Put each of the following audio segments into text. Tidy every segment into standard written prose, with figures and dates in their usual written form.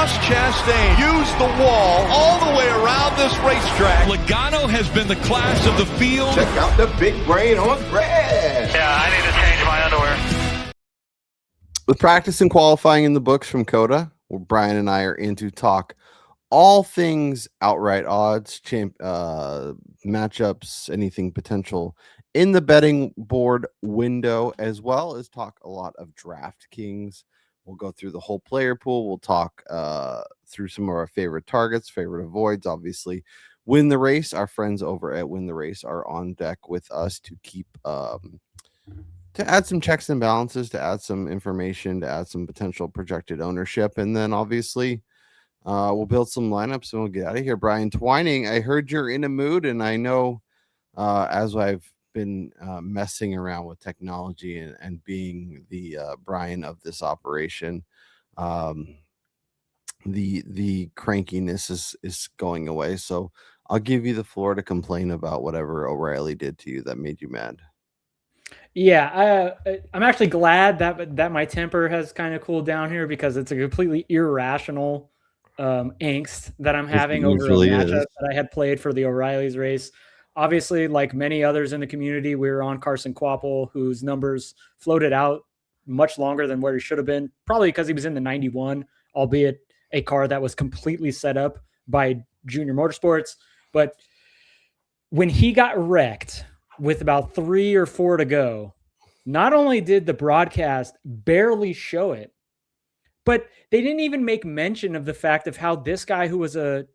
Ross Chastain used the wall all the way around this racetrack. Logano has been the class of the field. Check out the big brain on Brad. Yeah, I need to change my underwear. With practice and qualifying in the books from COTA, where Brian and I are in to talk all things outright odds, matchups, anything potential in the betting board window, as well as talk a lot of DraftKings. We'll go through the whole player pool. We'll talk through some of our favorite targets, favorite avoids, obviously. Win the Race. Our friends over at Win the Race are on deck with us to keep to add some checks and balances, to add some information, to add some potential projected ownership. And then obviously we'll build some lineups and we'll get out of here. Brian Twining, I heard you're in a mood, and I know as I've been messing around with technology and being the Brian of this operation, the crankiness is going away. So I'll give you the floor to complain about whatever O'Reilly did to you that made you mad. Yeah, I'm actually glad that my temper has kind of cooled down here, because it's a completely irrational angst that I'm having over a matchup that I had played for the O'Reilly's race. Obviously, like many others in the community, we were on Carson Kvapil, whose numbers floated out much longer than where he should have been, probably because he was in the 91, albeit a car that was completely set up by Junior Motorsports. But when he got wrecked with about 3 or 4 to go, not only did the broadcast barely show it, but they didn't even make mention of the fact of how this guy, who was a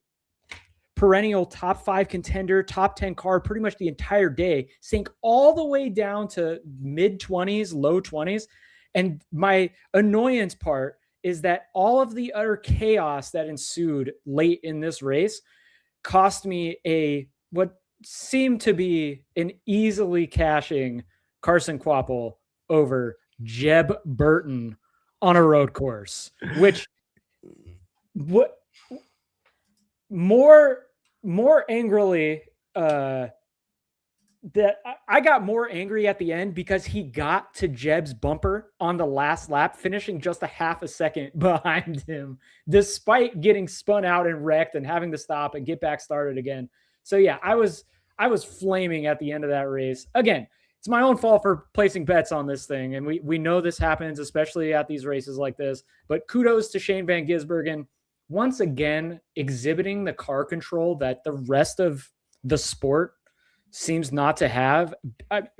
perennial top 5 contender, top 10 car pretty much the entire day, sank all the way down to mid 20s, low 20s. And my annoyance part is that all of the utter chaos that ensued late in this race cost me what seemed to be an easily cashing Carson Kvapil over Jeb Burton on a road course, which more angrily, that I got more angry at the end because he got to Jeb's bumper on the last lap, finishing just a half a second behind him, despite getting spun out and wrecked and having to stop and get back started again. So yeah, I was flaming at the end of that race. Again, it's my own fault for placing bets on this thing, and we know this happens, especially at these races like this. But kudos to Shane Van Gisbergen, once again exhibiting the car control that the rest of the sport seems not to have,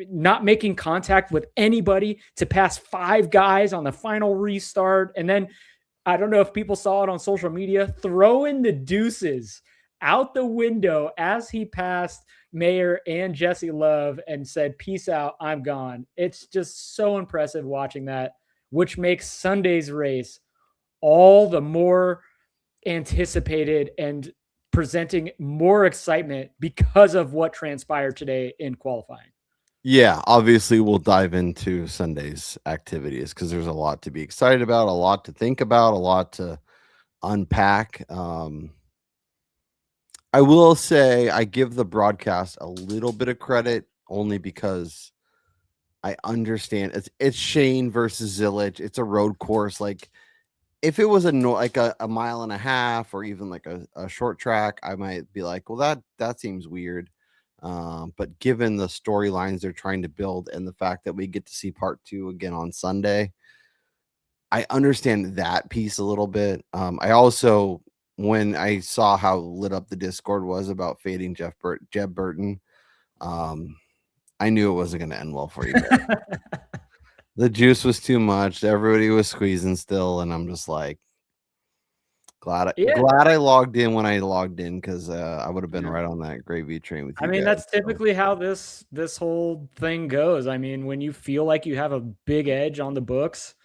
not making contact with anybody to pass 5 guys on the final restart. And then, I don't know if people saw it on social media, throwing the deuces out the window as he passed Mayer and Jesse Love and said, "Peace out, I'm gone." It's just so impressive watching that, which makes Sunday's race all the more anticipated and presenting more excitement because of what transpired today in qualifying. Yeah, obviously we'll dive into Sunday's activities because there's a lot to be excited about, a lot to think about, a lot to unpack. I will say I give the broadcast a little bit of credit only because I understand it's Shane versus Zillage. It's a road course. Like if it was a mile and a half or even like a short track, I might be like, well, that seems weird. But given the storylines they're trying to build and the fact that we get to see part 2 again on Sunday, I understand that piece a little bit. I also, when I saw how lit up the Discord was about fading Jeb Burton, I knew it wasn't going to end well for you. The juice was too much. Everybody was squeezing still, and I'm just like, glad I logged in when I logged in, because I would have been right on that gravy train with you. I mean, that's typically how this whole thing goes. I mean, when you feel like you have a big edge on the books,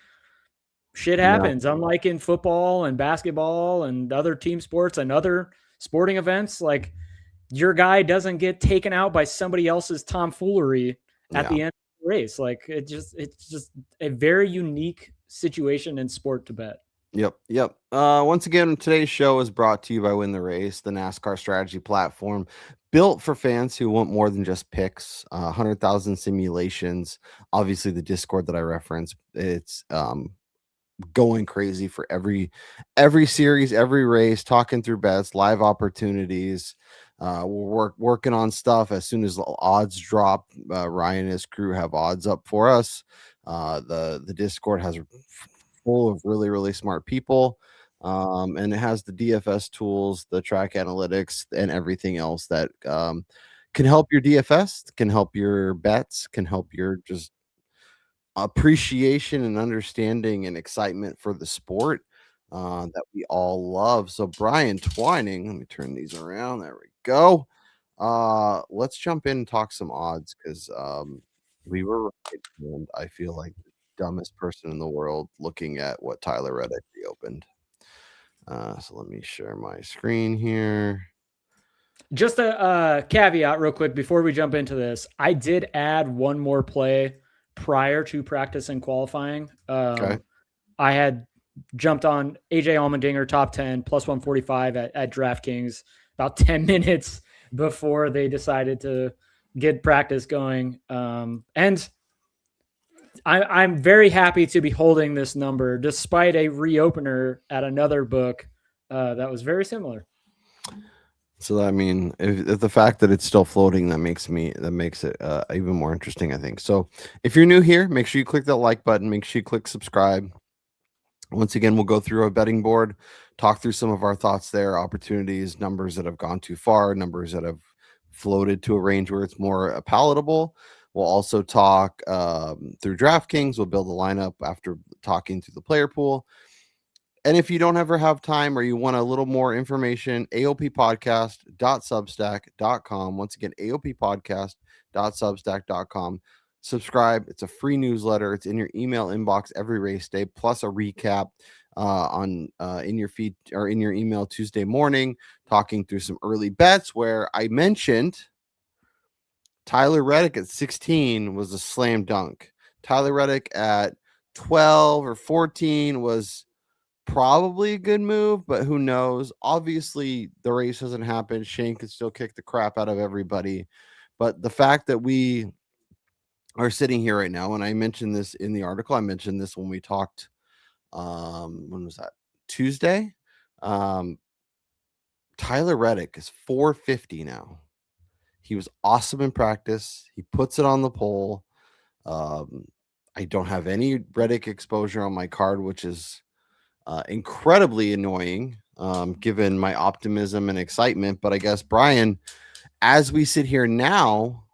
shit happens. Yeah. Unlike in football and basketball and other team sports and other sporting events, like your guy doesn't get taken out by somebody else's tomfoolery at the end of the race. Like it's just a very unique situation in sport to bet. Yep. Once again, today's show is brought to you by Win the Race, the NASCAR strategy platform built for fans who want more than just picks. 100,000 simulations. Obviously, the Discord that I referenced, it's going crazy for every series, every race, talking through bets, live opportunities. We're working on stuff as soon as the odds drop. Ryan and his crew have odds up for us. The Discord has full of really, really smart people. And it has the DFS tools, the track analytics, and everything else that can help your DFS, can help your bets, can help your just appreciation and understanding and excitement for the sport that we all love. So Brian Twining, let me turn these around. There we go. Let's jump in and talk some odds, because we were right, and I feel like the dumbest person in the world looking at what Tyler Reddick reopened. So let me share my screen here. Just a caveat real quick before we jump into this. I did add one more play prior to practice and qualifying. Okay. I had jumped on AJ Allmendinger top 10 plus 145 at DraftKings about 10 minutes before they decided to get practice going. And I'm very happy to be holding this number despite a reopener at another book that was very similar. So I mean, if the fact that it's still floating, that makes it even more interesting, I think. So if you're new here, make sure you click that like button. Make sure you click subscribe. Once again, we'll go through a betting board, talk through some of our thoughts there, opportunities, numbers that have gone too far, numbers that have floated to a range where it's more palatable. We'll also talk through DraftKings. We'll build a lineup after talking through the player pool. And if you don't ever have time or you want a little more information, aoppodcast.substack.com. Once again, aoppodcast.substack.com. Subscribe. It's a free newsletter. It's in your email inbox every race day, plus a recap in your feed or in your email Tuesday morning, talking through some early bets where I mentioned Tyler Reddick at 16 was a slam dunk. Tyler Reddick at 12 or 14 was probably a good move, but who knows? Obviously, the race hasn't happened. Shane could still kick the crap out of everybody. But the fact that we are sitting here right now, and I mentioned this in the article, I mentioned this when we talked, when was that? Tuesday? Tyler Reddick is 450 now. He was awesome in practice. He puts it on the pole. I don't have any Reddick exposure on my card, which is incredibly annoying given my optimism and excitement. But I guess, Brian, as we sit here now,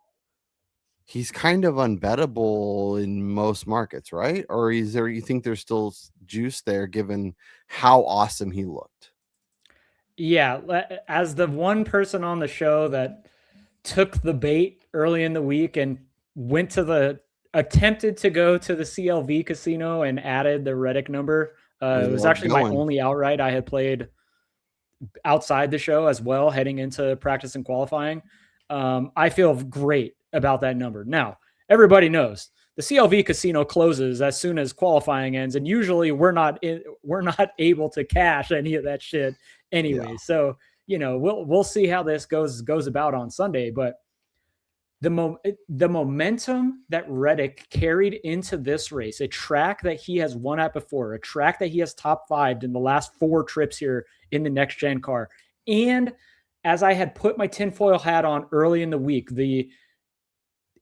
he's kind of unbettable in most markets, right? Or is there, you think there's still juice there given how awesome he looked? Yeah, as the one person on the show that took the bait early in the week and attempted to go to the CLV casino and added the Reddick number. It was actually my only outright I had played outside the show as well, heading into practice and qualifying. I feel great about that number. Now, everybody knows the CLV casino closes as soon as qualifying ends, and usually we're not able to cash any of that shit anyway. Yeah. So, we'll see how this goes about on Sunday, but the momentum that Reddick carried into this race, a track that he has won at before, a track that he has top 5'd in the last 4 trips here in the next gen car. And as I had put my tinfoil hat on early in the week, the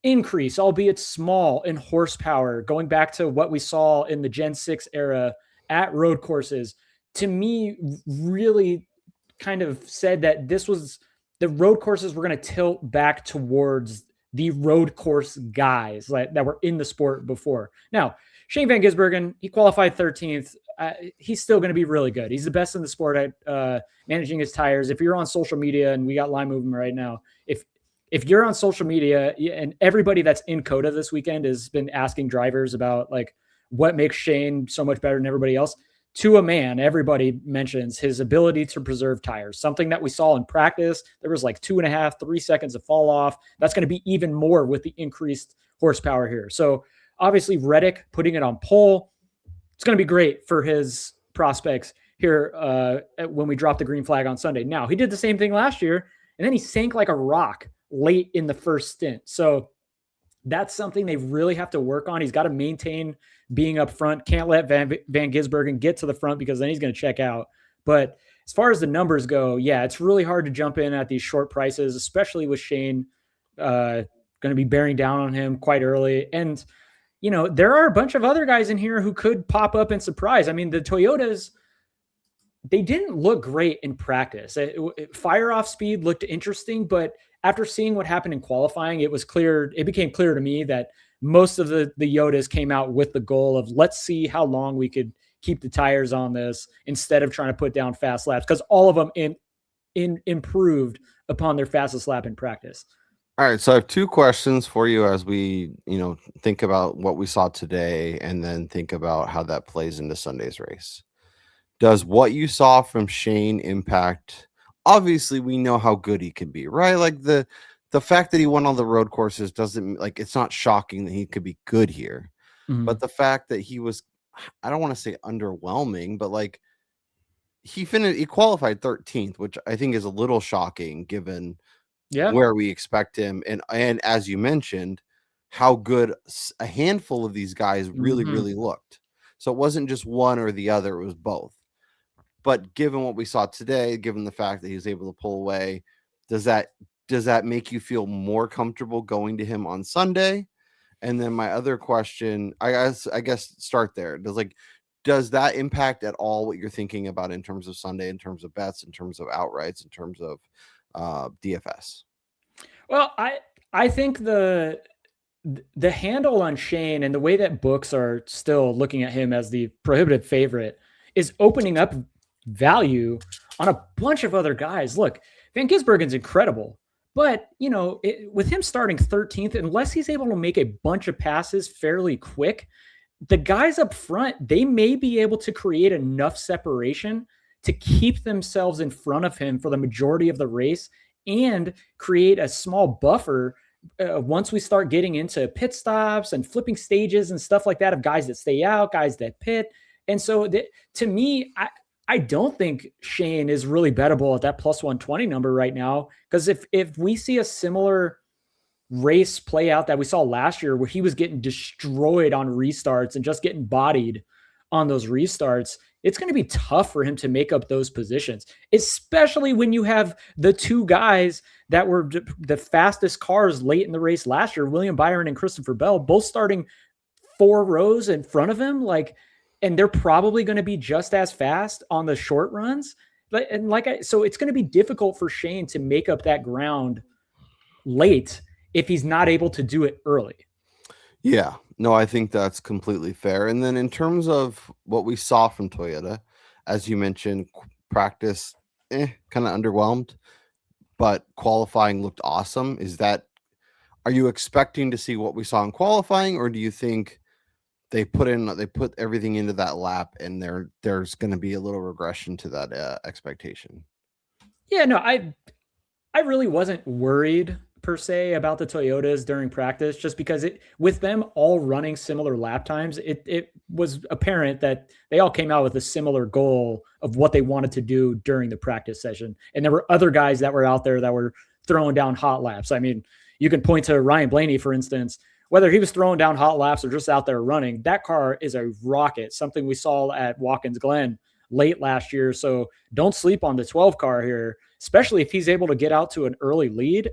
increase, albeit small, in horsepower, going back to what we saw in the Gen 6 era at road courses, to me really kind of said that this was the road courses were going to tilt back towards the road course guys that were in the sport before. Now, Shane Van Gisbergen, he qualified 13th. He's still going to be really good. He's the best in the sport at managing his tires. If you're on social media, and we got line movement right now, if you're on social media, and everybody that's in COTA this weekend has been asking drivers about like what makes Shane so much better than everybody else, to a man, everybody mentions his ability to preserve tires, something that we saw in practice. There was like 2.5, 3 seconds of fall off. That's going to be even more with the increased horsepower here. So obviously Reddick putting it on pole, it's going to be great for his prospects here when we drop the green flag on Sunday. Now, he did the same thing last year, and then he sank like a rock late in the first stint. So That's something they really have to work on. He's got to maintain being up front. Can't let Van Gisbergen get to the front because then he's going to check out. But as far as the numbers go, yeah, it's really hard to jump in at these short prices, especially with Shane going to be bearing down on him quite early. And, you know, there are a bunch of other guys in here who could pop up and surprise. I mean, the Toyotas, they didn't look great in practice. Fire off speed looked interesting, but after seeing what happened in qualifying, it became clear to me that most of the Yodas came out with the goal of, let's see how long we could keep the tires on this instead of trying to put down fast laps, because all of them improved upon their fastest lap in practice. All right, so I have two questions for you as we, think about what we saw today and then think about how that plays into Sunday's race. Does what you saw from Shane impact? Obviously, we know how good he can be, right? Like the fact that he won all the road courses doesn't, like, it's not shocking that he could be good here. Mm-hmm. But the fact that he was, I don't want to say underwhelming, but like he qualified 13th, which I think is a little shocking given where we expect him. And as you mentioned, how good a handful of these guys really, really looked. So it wasn't just one or the other, it was both. But given what we saw today, given the fact that he was able to pull away, does that make you feel more comfortable going to him on Sunday? And then my other question, I guess start there. Does that impact at all what you're thinking about in terms of Sunday, in terms of bets, in terms of outrights, in terms of DFS? Well, I think the handle on Shane and the way that books are still looking at him as the prohibitive favorite is opening up value on a bunch of other guys. Look, Van Gisbergen's incredible, but with him starting 13th, unless he's able to make a bunch of passes fairly quick, the guys up front, they may be able to create enough separation to keep themselves in front of him for the majority of the race and create a small buffer once we start getting into pit stops and flipping stages and stuff like that, of guys that stay out, guys that pit. And so to me, I don't think Shane is really bettable at that plus 120 number right now, because if we see a similar race play out that we saw last year where he was getting destroyed on restarts and just getting bodied on those restarts, it's going to be tough for him to make up those positions, especially when you have the two guys that were the fastest cars late in the race last year, William Byron and Christopher Bell, both starting 4 rows in front of him. And they're probably going to be just as fast on the short runs. So it's going to be difficult for Shane to make up that ground late if he's not able to do it early. Yeah, no, I think that's completely fair. And then in terms of what we saw from Toyota, as you mentioned, practice, kind of underwhelmed, but qualifying looked awesome. Are you expecting to see what we saw in qualifying, or do you think they put everything into that lap and there's going to be a little regression to that expectation? Yeah, no, I really wasn't worried per se about the Toyotas during practice, just because with them all running similar lap times, it was apparent that they all came out with a similar goal of what they wanted to do during the practice session. And there were other guys that were out there that were throwing down hot laps. I mean, you can point to Ryan Blaney, for instance. Whether he was throwing down hot laps or just out there running, that car is a rocket, something we saw at Watkins Glen late last year. So don't sleep on the 12 car here, especially if he's able to get out to an early lead.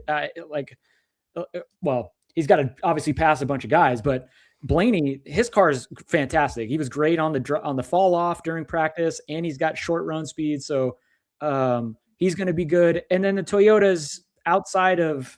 He's got to obviously pass a bunch of guys, but Blaney, his car is fantastic. He was great on the fall off during practice, and he's got short run speed. So he's going to be good. And then the Toyotas, outside of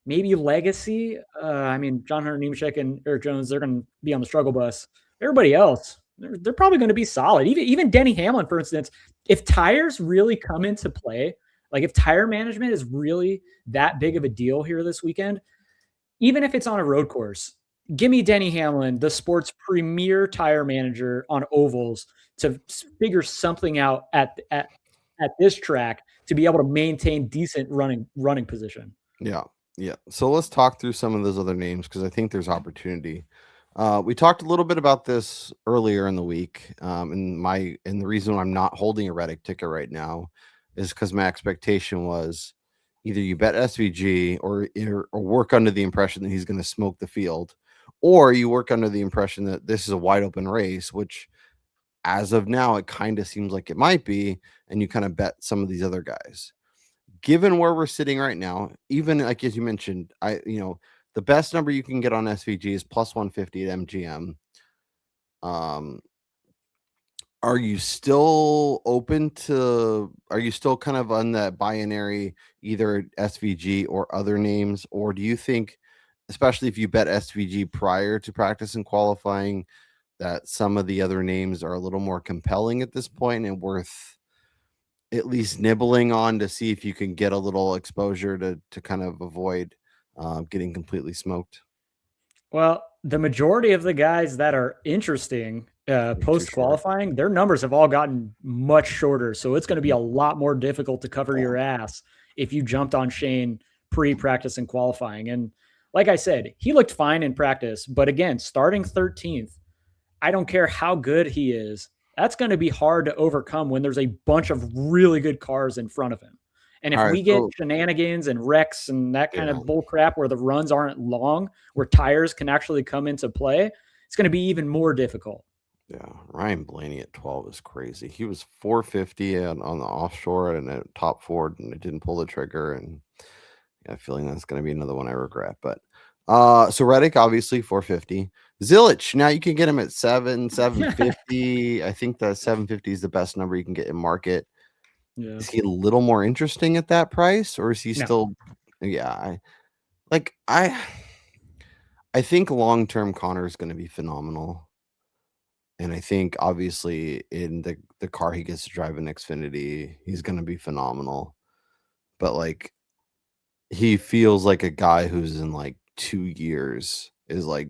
maybe legacy, John Hunter Nemechek and Eric Jones, they're going to be on the struggle bus. Everybody else, they're probably going to be solid. Even Denny Hamlin, for instance, if tires really come into play, like if tire management is really that big of a deal here this weekend, even if it's on a road course, give me Denny Hamlin, the sport's premier tire manager on ovals, to figure something out at this track to be able to maintain decent running position. Yeah. So let's talk through some of those other names, because I think there's opportunity. We talked a little bit about this earlier in the week, and the reason I'm not holding a Reddick ticket right now is because my expectation was, either you bet SVG or work under the impression that he's going to smoke the field, or you work under the impression that this is a wide open race, which as of now, it kind of seems like it might be, and you kind of bet some of these other guys. Given where we're sitting right now, even like as you mentioned, the best number you can get on SVG is plus 150 at MGM. Are you still open to? Are you still kind of on that binary, either SVG or other names, or do you think, especially if you bet SVG prior to practice and qualifying, that some of the other names are a little more compelling at this point and worth at least nibbling on to see if you can get a little exposure to kind of avoid getting completely smoked? Well, the majority of the guys that are interesting post qualifying, their numbers have all gotten much shorter. So it's going to be a lot more difficult to cover your ass if you jumped on Shane pre-practice and qualifying. And like I said, he looked fine in practice, but again, starting 13th, I don't care how good he is. That's going to be hard to overcome when there's a bunch of really good cars in front of him. And if we get shenanigans and wrecks and that kind of bull crap where the runs aren't long, where tires can actually come into play, it's going to be even more difficult. Yeah, Ryan Blaney at 12 is crazy. He was 450 on the offshore and a top four, and it didn't pull the trigger. And I have a feeling that's going to be another one I regret. But so Reddick, obviously 450. Zilich, now you can get him at 750. I think that 750 is the best number you can get in market. Yeah. Is he a little more interesting at that price, or is he still? Yeah, I think long-term Connor is going to be phenomenal. And I think obviously in the car he gets to drive in Xfinity, he's going to be phenomenal. But like, he feels like a guy who's in like 2 years is like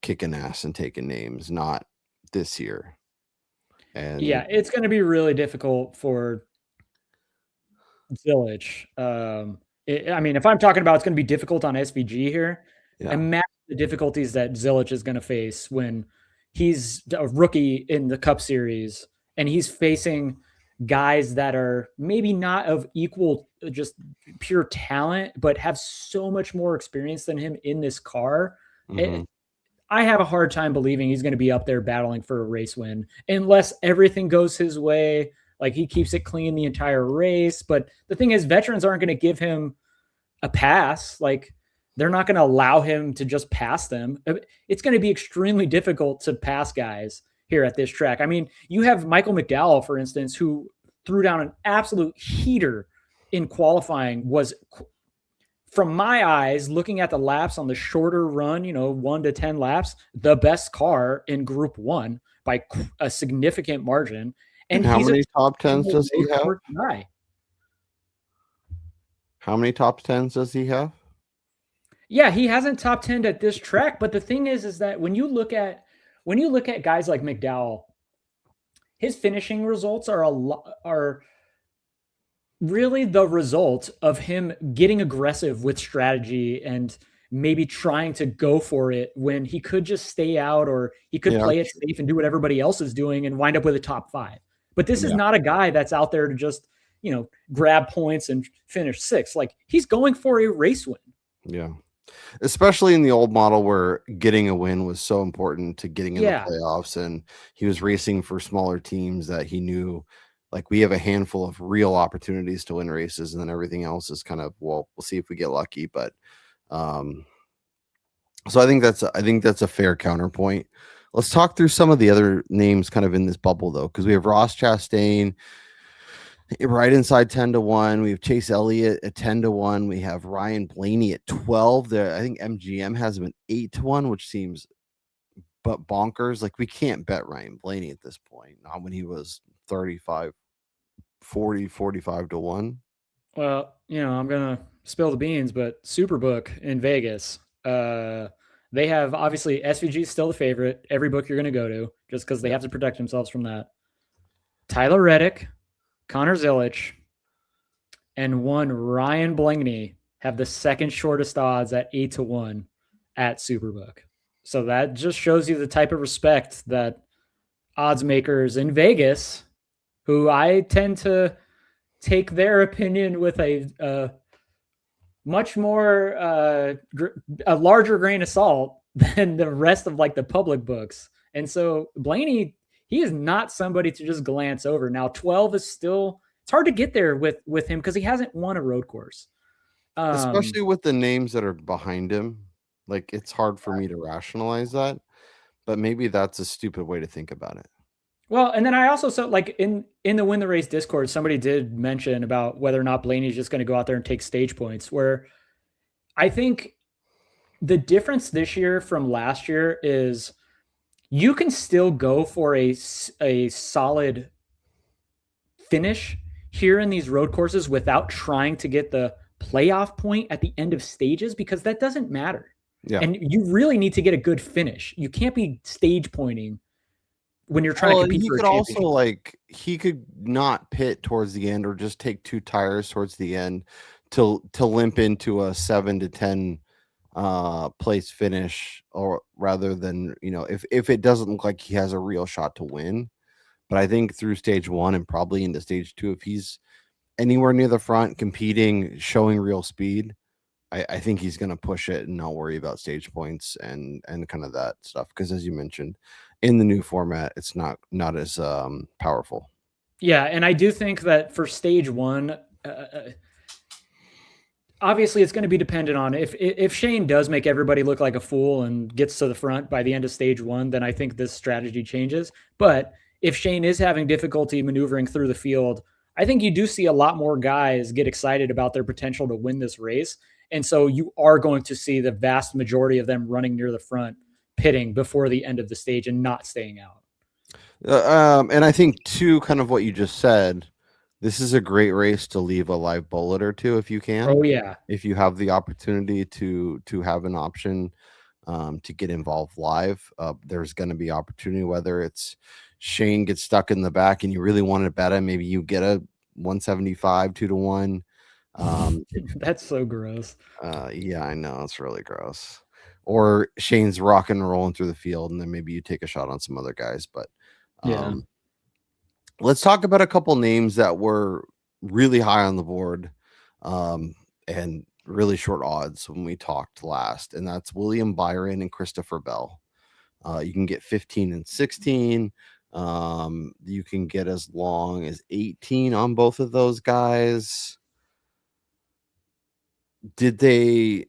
kicking ass and taking names, not this year. And yeah, it's going to be really difficult for Zilich. I mean, if I'm talking about it's going to be difficult on SVG here, imagine the difficulties that Zilich is going to face when he's a rookie in the Cup Series and he's facing guys that are maybe not of equal, just pure talent, but have so much more experience than him in this car. Mm-hmm. I have a hard time believing he's going to be up there battling for a race win unless everything goes his way. Like he keeps it clean the entire race. But the thing is, veterans aren't going to give him a pass. Like they're not going to allow him to just pass them. It's going to be extremely difficult to pass guys here at this track. I mean, you have Michael McDowell, for instance, who threw down an absolute heater in qualifying, was, from my eyes, looking at the laps on the shorter run, 1 to 10 laps, the best car in Group 1 by a significant margin. And how many top 10s does he have? How many top 10s does he have? Yeah, he hasn't top 10'd at this track, but the thing is that when you look at guys like McDowell, his finishing results are really the result of him getting aggressive with strategy and maybe trying to go for it when he could just stay out, or he could play it safe and do what everybody else is doing and wind up with a top 5. But this is not a guy that's out there to just, grab points and finish 6th. Like, he's going for a race win. Yeah. Especially in the old model where getting a win was so important to getting in the playoffs, and he was racing for smaller teams that he knew, like, we have a handful of real opportunities to win races, and then everything else is kind of, well, we'll see if we get lucky. But so I think that's a fair counterpoint. Let's talk through some of the other names kind of in this bubble, though, because we have Ross Chastain right inside 10-1. We have Chase Elliott at 10-1. We have Ryan Blaney at 12. I think MGM has him at 8-1, which seems bonkers. Like, we can't bet Ryan Blaney at this point, not when he was 35, 40, 45-1. Well, I'm gonna spill the beans, but Superbook in Vegas, they have, obviously, SVG is still the favorite. Every book you're going to go to, just because they have to protect themselves from that. Tyler Reddick, Connor Zilich, and one Ryan Blaney have the second shortest odds at 8-1 at Superbook. So that just shows you the type of respect that odds makers in Vegas, who I tend to take their opinion with a much more a larger grain of salt than the rest of like the public books. And so Blaney, he is not somebody to just glance over. Now 12 is still, it's hard to get there with him because he hasn't won a road course. Especially with the names that are behind him. Like, it's hard for me to rationalize that, but maybe that's a stupid way to think about it. Well, and then I also saw like in the Win the Race Discord, somebody did mention about whether or not Blaney's just going to go out there and take stage points, where I think the difference this year from last year is you can still go for a solid finish here in these road courses without trying to get the playoff point at the end of stages, because that doesn't matter. Yeah. And you really need to get a good finish. You can't be stage pointing when you're trying to compete for a championship. Also, like, he could not pit towards the end or just take 2 tires towards the end to limp into a 7 to 10 place finish, or rather than, if it doesn't look like he has a real shot to win. But I think through stage 1 and probably into stage 2, if he's anywhere near the front, competing, showing real speed, I think he's going to push it and not worry about stage points and kind of that stuff. Because as you mentioned, in the new format, it's not as powerful. Yeah, and I do think that for stage 1, obviously it's going to be dependent on if Shane does make everybody look like a fool and gets to the front by the end of stage 1, then I think this strategy changes. But if Shane is having difficulty maneuvering through the field, I think you do see a lot more guys get excited about their potential to win this race. And so you are going to see the vast majority of them running near the front, pitting before the end of the stage and not staying out. And I think too, kind of what you just said, this is a great race to leave a live bullet or two if you can. Oh yeah. If you have the opportunity to have an option to get involved live, there's going to be opportunity, whether it's Shane gets stuck in the back and you really want to bet him, maybe you get a 175 2-1. That's so gross. Yeah, I know, it's really gross. Or Shane's rocking and rolling through the field, and then maybe you take a shot on some other guys. But yeah, let's talk about a couple names that were really high on the board and really short odds when we talked last, and that's William Byron and Christopher Bell. You can get 15 and 16. You can get as long as 18 on both of those guys. Did they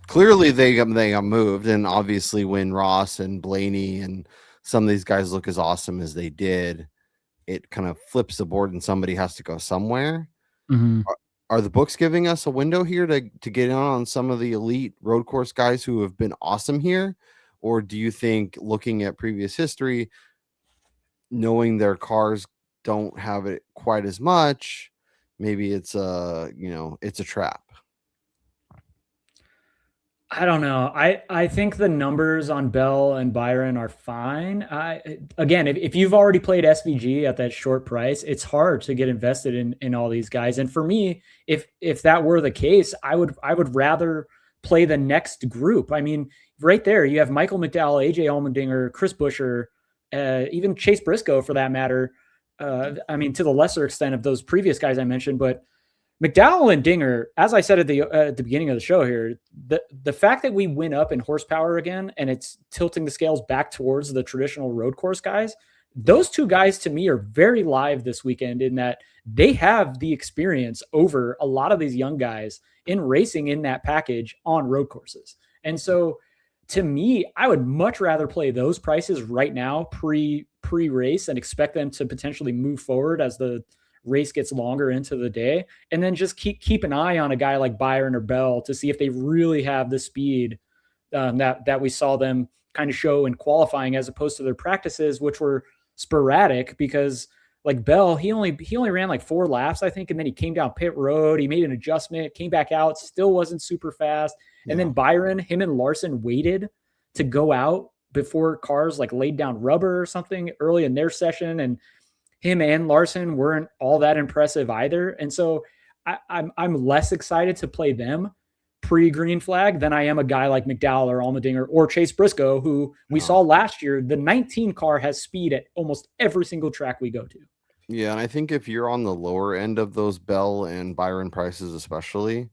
clearly they got moved, and obviously when Ross and Blaney and some of these guys look as awesome as they did, it kind of flips the board and somebody has to go somewhere. Mm-hmm. Are the books giving us a window here to get in on some of the elite road course guys who have been awesome here? Or do you think, looking at previous history, knowing their cars don't have it quite as much, maybe it's it's a trap? I don't know. I think the numbers on Bell and Byron are fine. Again, if you've already played SVG at that short price, it's hard to get invested in all these guys. And for me, if that were the case, I would rather play the next group. I mean, right there, you have Michael McDowell, AJ Allmendinger, Chris Buescher, even Chase Briscoe for that matter. I mean, to the lesser extent of those previous guys I mentioned, but McDowell and Dinger, as I said at the beginning of the show here, the fact that we went up in horsepower again and it's tilting the scales back towards the traditional road course guys, those two guys to me are very live this weekend in that they have the experience over a lot of these young guys in racing in that package on road courses. And so to me, I would much rather play those prices right now pre-race and expect them to potentially move forward as the race gets longer into the day, and then just keep an eye on a guy like Byron or Bell to see if they really have the speed that we saw them kind of show in qualifying, as opposed to their practices, which were sporadic. Because like Bell, he only ran like 4 laps, I think, and then he came down pit road, he made an adjustment, came back out, still wasn't super fast. And then Byron, him and Larson waited to go out before cars like laid down rubber or something early in their session, and him and Larson weren't all that impressive either. And so I'm less excited to play them pre-green flag than I am a guy like McDowell or Allmendinger or Chase Briscoe, who we saw last year. The 19 car has speed at almost every single track we go to. Yeah, and I think if you're on the lower end of those Bell and Byron prices, especially,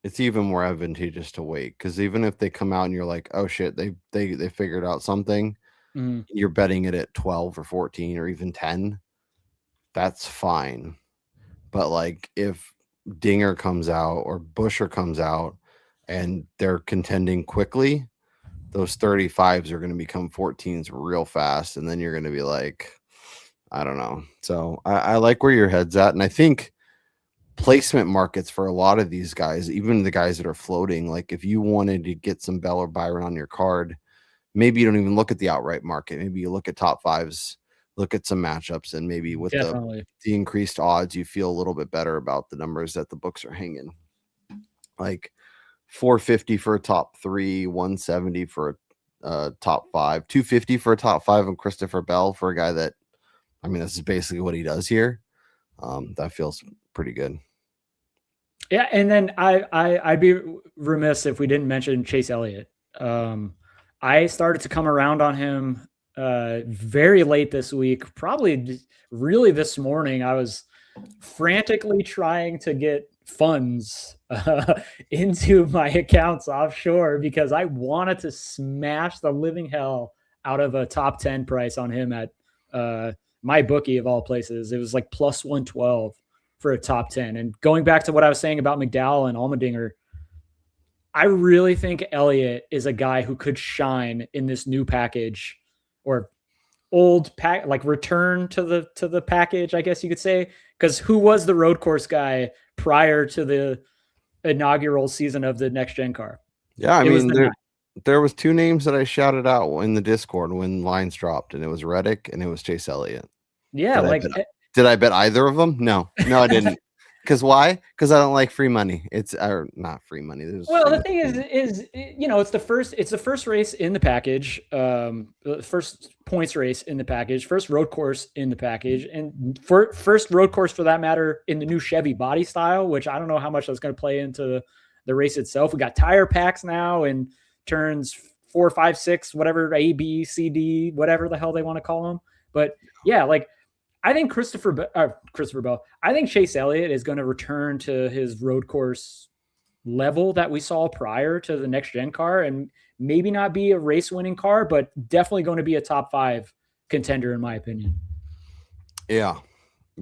it's even more advantageous to wait, because even if they come out and you're like, oh shit, they figured out something, you're betting it at 12 or 14 or even 10, that's fine. But like if Dinger comes out or Busher comes out and they're contending quickly, those 35s are going to become 14s real fast, and then you're going to be like, I don't know. So I like where your head's at, and I think placement markets for a lot of these guys, even the guys that are floating, like if you wanted to get some Bell or Byron on your card, maybe you don't even look at the outright market. Maybe you look at top fives, look at some matchups, and maybe with the increased odds, you feel a little bit better about the numbers that the books are hanging. Like 450 for a top 3, 170 for a top 5, 250 for a top 5, and Christopher Bell for a guy that, I mean, this is basically what he does here. That feels pretty good. Yeah, and then I'd be remiss if we didn't mention Chase Elliott. I started to come around on him very late this week, probably really this morning. I was frantically trying to get funds into my accounts offshore because I wanted to smash the living hell out of a top 10 price on him at my bookie of all places. It was like plus 112 for a top 10. And going back to what I was saying about McDowell and Allmendinger, I really think Elliott is a guy who could shine in this new package, or old pack, like return to the package, I guess you could say. Because who was the road course guy prior to the inaugural season of the next gen car? Yeah, I mean, there was 2 names that I shouted out in the Discord when lines dropped, and it was Reddick and it was Chase Elliott. Yeah, did I bet either of them? No, I didn't. Because why? Because I don't like free money. It's not free money. The thing is, you know, it's the first race in the package, first points race in the package, first road course in the package, and first road course for that matter in the new Chevy body style, which I don't know how much that's going to play into the race itself. We got tire packs now and turns 4, 5, 6, whatever, A, B, C, D, whatever the hell they want to call them. But yeah, like I think Christopher Bell. I think Chase Elliott is going to return to his road course level that we saw prior to the next gen car, and maybe not be a race winning car, but definitely going to be a top 5 contender in my opinion. Yeah.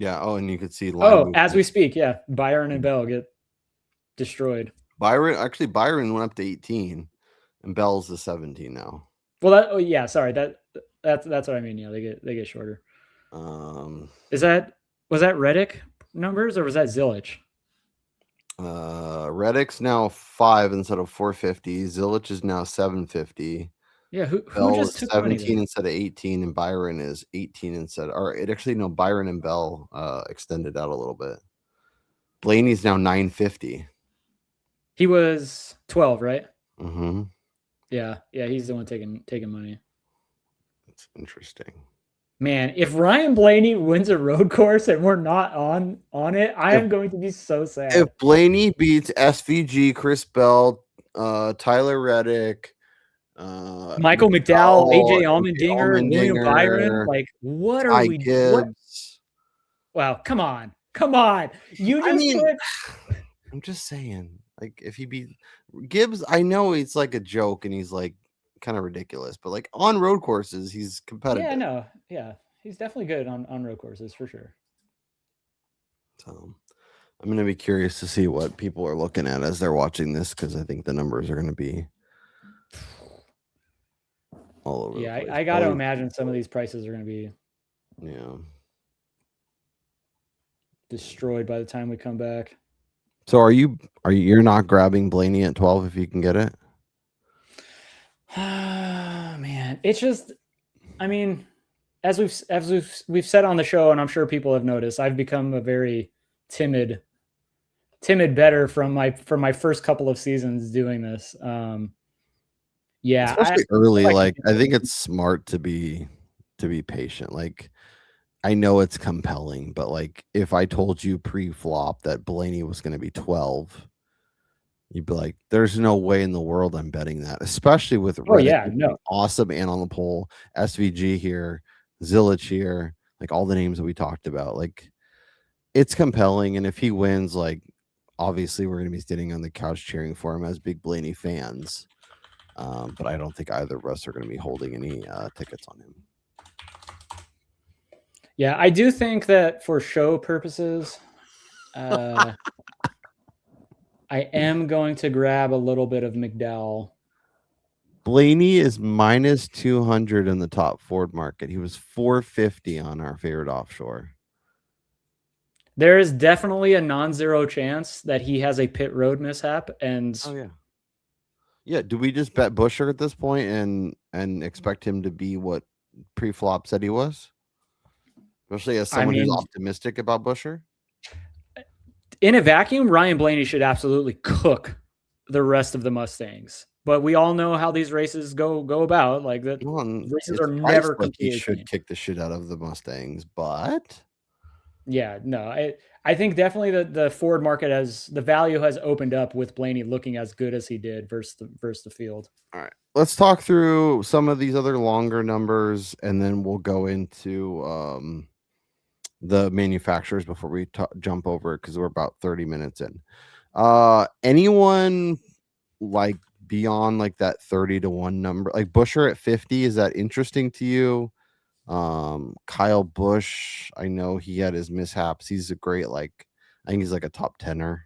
Oh, and you could see. As we speak, yeah, Byron and Bell get destroyed. Byron went up to 18, and Bell's the 17 now. Well, that's what I mean. Yeah, they get shorter. Was that Reddick numbers or was that Zilich? Reddick's now 5 instead of 450. Zilich is now 750. Yeah, who Bell's just took 17 instead of 18, and Byron is 18 instead. Or it actually Byron and Bell extended out a little bit. Blaney's now 950. He was 12, right? Mm-hmm. Yeah, he's the one taking money. That's interesting. Man, if Ryan Blaney wins a road course and we're not on it, I am going to be so sad. If Blaney beats SVG, Chris Bell, Tyler Reddick, Michael McDowell, AJ Allmendinger, William Byron, like what are we doing? Wow, come on. I'm just saying, like if he beat Gibbs, I know it's like a joke and he's like kind of ridiculous, but like on road courses he's competitive. He's definitely good on road courses for sure. So I'm gonna be curious to see what people are looking at as they're watching this, because I think the numbers are going to be all over. Yeah, I got to imagine some of these prices are going to be destroyed by the time we come back. So you're not grabbing Blaney at 12 if you can get it? Man, it's just, I mean, as we've said on the show, and I'm sure people have noticed, I've become a very timid better from my first couple of seasons doing this. Especially early. I think it's smart to be patient. Like, I know it's compelling, but like if I told you pre-flop that Blaney was going to be 12, you'd be like, there's no way in the world I'm betting that, especially with Reddick awesome and on the pole, SVG here, Zilich here. like all the names that we talked about. Like, it's compelling, and if he wins, like, obviously we're going to be sitting on the couch cheering for him as big Blaney fans. But I don't think either of us are going to be holding any tickets on him. Yeah, I do think that for show purposes, I am going to grab a little bit of McDowell. Blaney is minus 200 in the top Ford market. He was 450 on our favorite offshore. There is definitely a non-zero chance that he has a pit road mishap. And yeah. Do we just bet Buescher at this point and expect him to be what pre-flop said he was? Especially as someone who's optimistic about Buescher. In a vacuum, Ryan Blaney should absolutely cook the rest of the Mustangs. But we all know how these races go about. Like that, races are never completely. He should kick the shit out of the Mustangs, but yeah, no, I think definitely the Ford market the value has opened up with Blaney looking as good as he did versus the field. All right, let's talk through some of these other longer numbers, and then we'll go into the manufacturers before we jump over, because we're about 30 minutes in. Anyone like beyond like that 30-1 number, like Buescher at 50, is that interesting to you? Kyle Busch, I know he had his mishaps. He's a great, like, I think he's like a top 10er.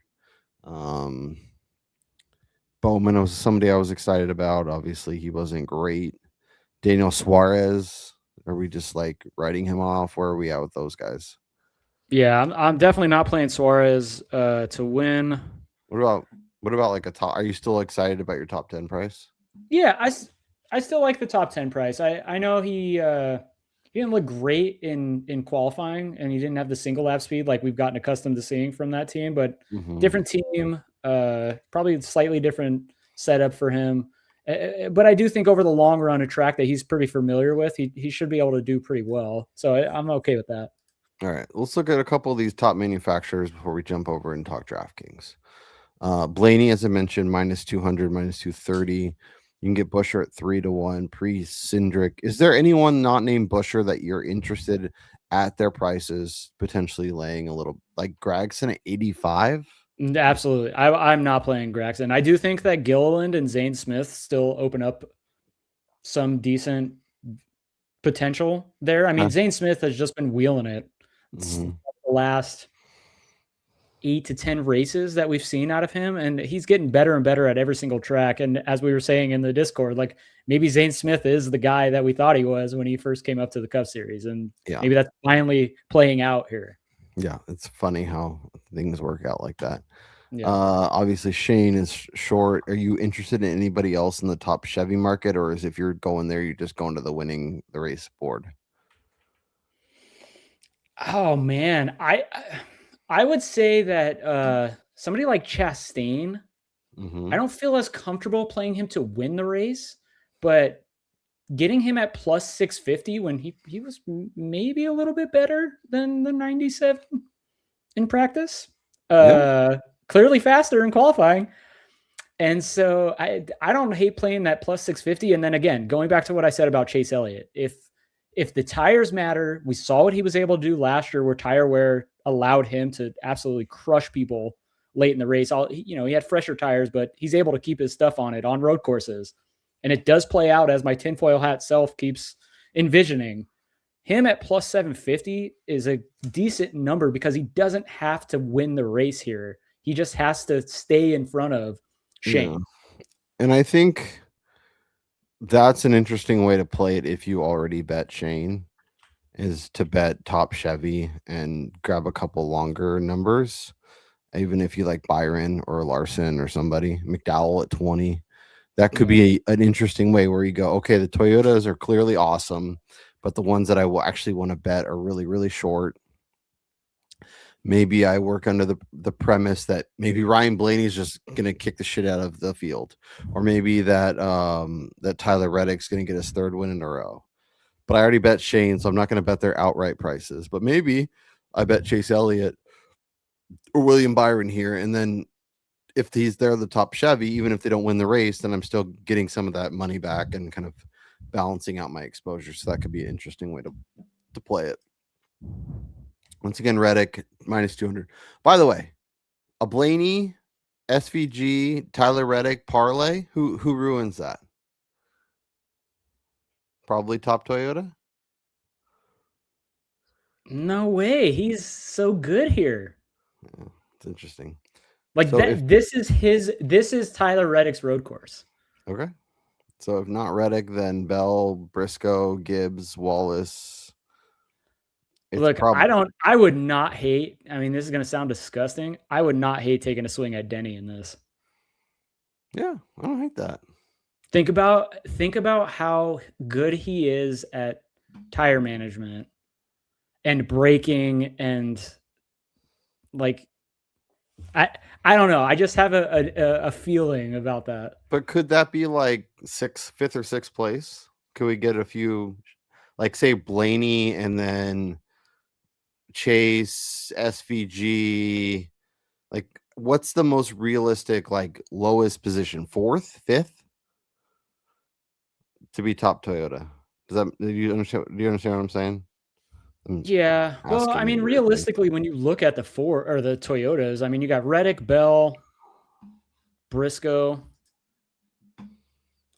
Bowman was somebody I was excited about. Obviously, he wasn't great. Daniel Suarez, are we just like writing him off? Where are we at with those guys? Yeah, I'm definitely not playing Suarez to win. What about like a top? Are you still excited about your top 10 price? Yeah, I still like the top 10 price. I know he didn't look great in qualifying, and he didn't have the single lap speed like we've gotten accustomed to seeing from that team, but different team, probably slightly different setup for him. But I do think over the long run, a track that he's pretty familiar with, he should be able to do pretty well. So I'm okay with that. All right, let's look at a couple of these top manufacturers before we jump over and talk DraftKings. Blaney, as I mentioned, minus 200, minus 230. You can get Buescher at 3-1. Cindric. Is there anyone not named Buescher that you're interested at their prices, potentially laying a little, like Gragson at 85? Absolutely. I'm not playing Gragson. I do think that Gilliland and Zane Smith still open up some decent potential there. I mean, Zane Smith has just been wheeling it the last 8 to 10 races that we've seen out of him, and he's getting better and better at every single track. And as we were saying in the Discord, like maybe Zane Smith is the guy that we thought he was when he first came up to the Cup Series, and maybe that's finally playing out here. Yeah, it's funny how things work out like that. Yeah. Obviously Shane is short. Are you interested in anybody else in the top Chevy market, or is if you're going there, you're just going to the winning the race board? Oh man, I would say that somebody like Chastain, I don't feel as comfortable playing him to win the race, but getting him at plus 650 when he was maybe a little bit better than the 97 in practice, clearly faster in qualifying. And so I don't hate playing that plus 650. And then again, going back to what I said about Chase Elliott, if the tires matter, we saw what he was able to do last year where tire wear allowed him to absolutely crush people late in the race. He had fresher tires, but he's able to keep his stuff on it on road courses. And it does play out as my tinfoil hat self keeps envisioning. Him at plus 750 is a decent number because he doesn't have to win the race here. He just has to stay in front of Shane. Yeah. And I think that's an interesting way to play it if you already bet Shane, is to bet top Chevy and grab a couple longer numbers. Even if you like Byron or Larson or somebody, McDowell at 20. That could be an interesting way where you go, okay, the Toyotas are clearly awesome, but the ones that I will actually want to bet are really, really short. Maybe I work under the premise that maybe Ryan Blaney is just going to kick the shit out of the field, or maybe that that Tyler Reddick's going to get his third win in a row. But I already bet Shane, so I'm not going to bet their outright prices. But maybe I bet Chase Elliott or William Byron here, and then if they're the top Chevy, even if they don't win the race, then I'm still getting some of that money back and kind of balancing out my exposure. So that could be an interesting way to play it. Once again, Reddick minus 200. By the way, a Blaney, SVG, Tyler Reddick parlay. Who ruins that? Probably Top Toyota. No way. He's so good here. Yeah, it's interesting. Like so that. This is Tyler Reddick's road course. Okay. So if not Reddick, then Bell, Briscoe, Gibbs, Wallace. Look, I would not hate. I mean, this is going to sound disgusting. I would not hate taking a swing at Denny in this. Yeah, I don't hate that. Think about how good he is at tire management and braking and like I don't know. I just have a feeling about that. But could that be like fifth or sixth place? Could we get a few, like say Blaney and then Chase, SVG? Like, what's the most realistic, like lowest position? Fourth, fifth to be top Toyota? Do you understand what I'm saying? Yeah. Well, I mean, realistically, when you look at the Toyotas, I mean, you got Reddick, Bell, Briscoe.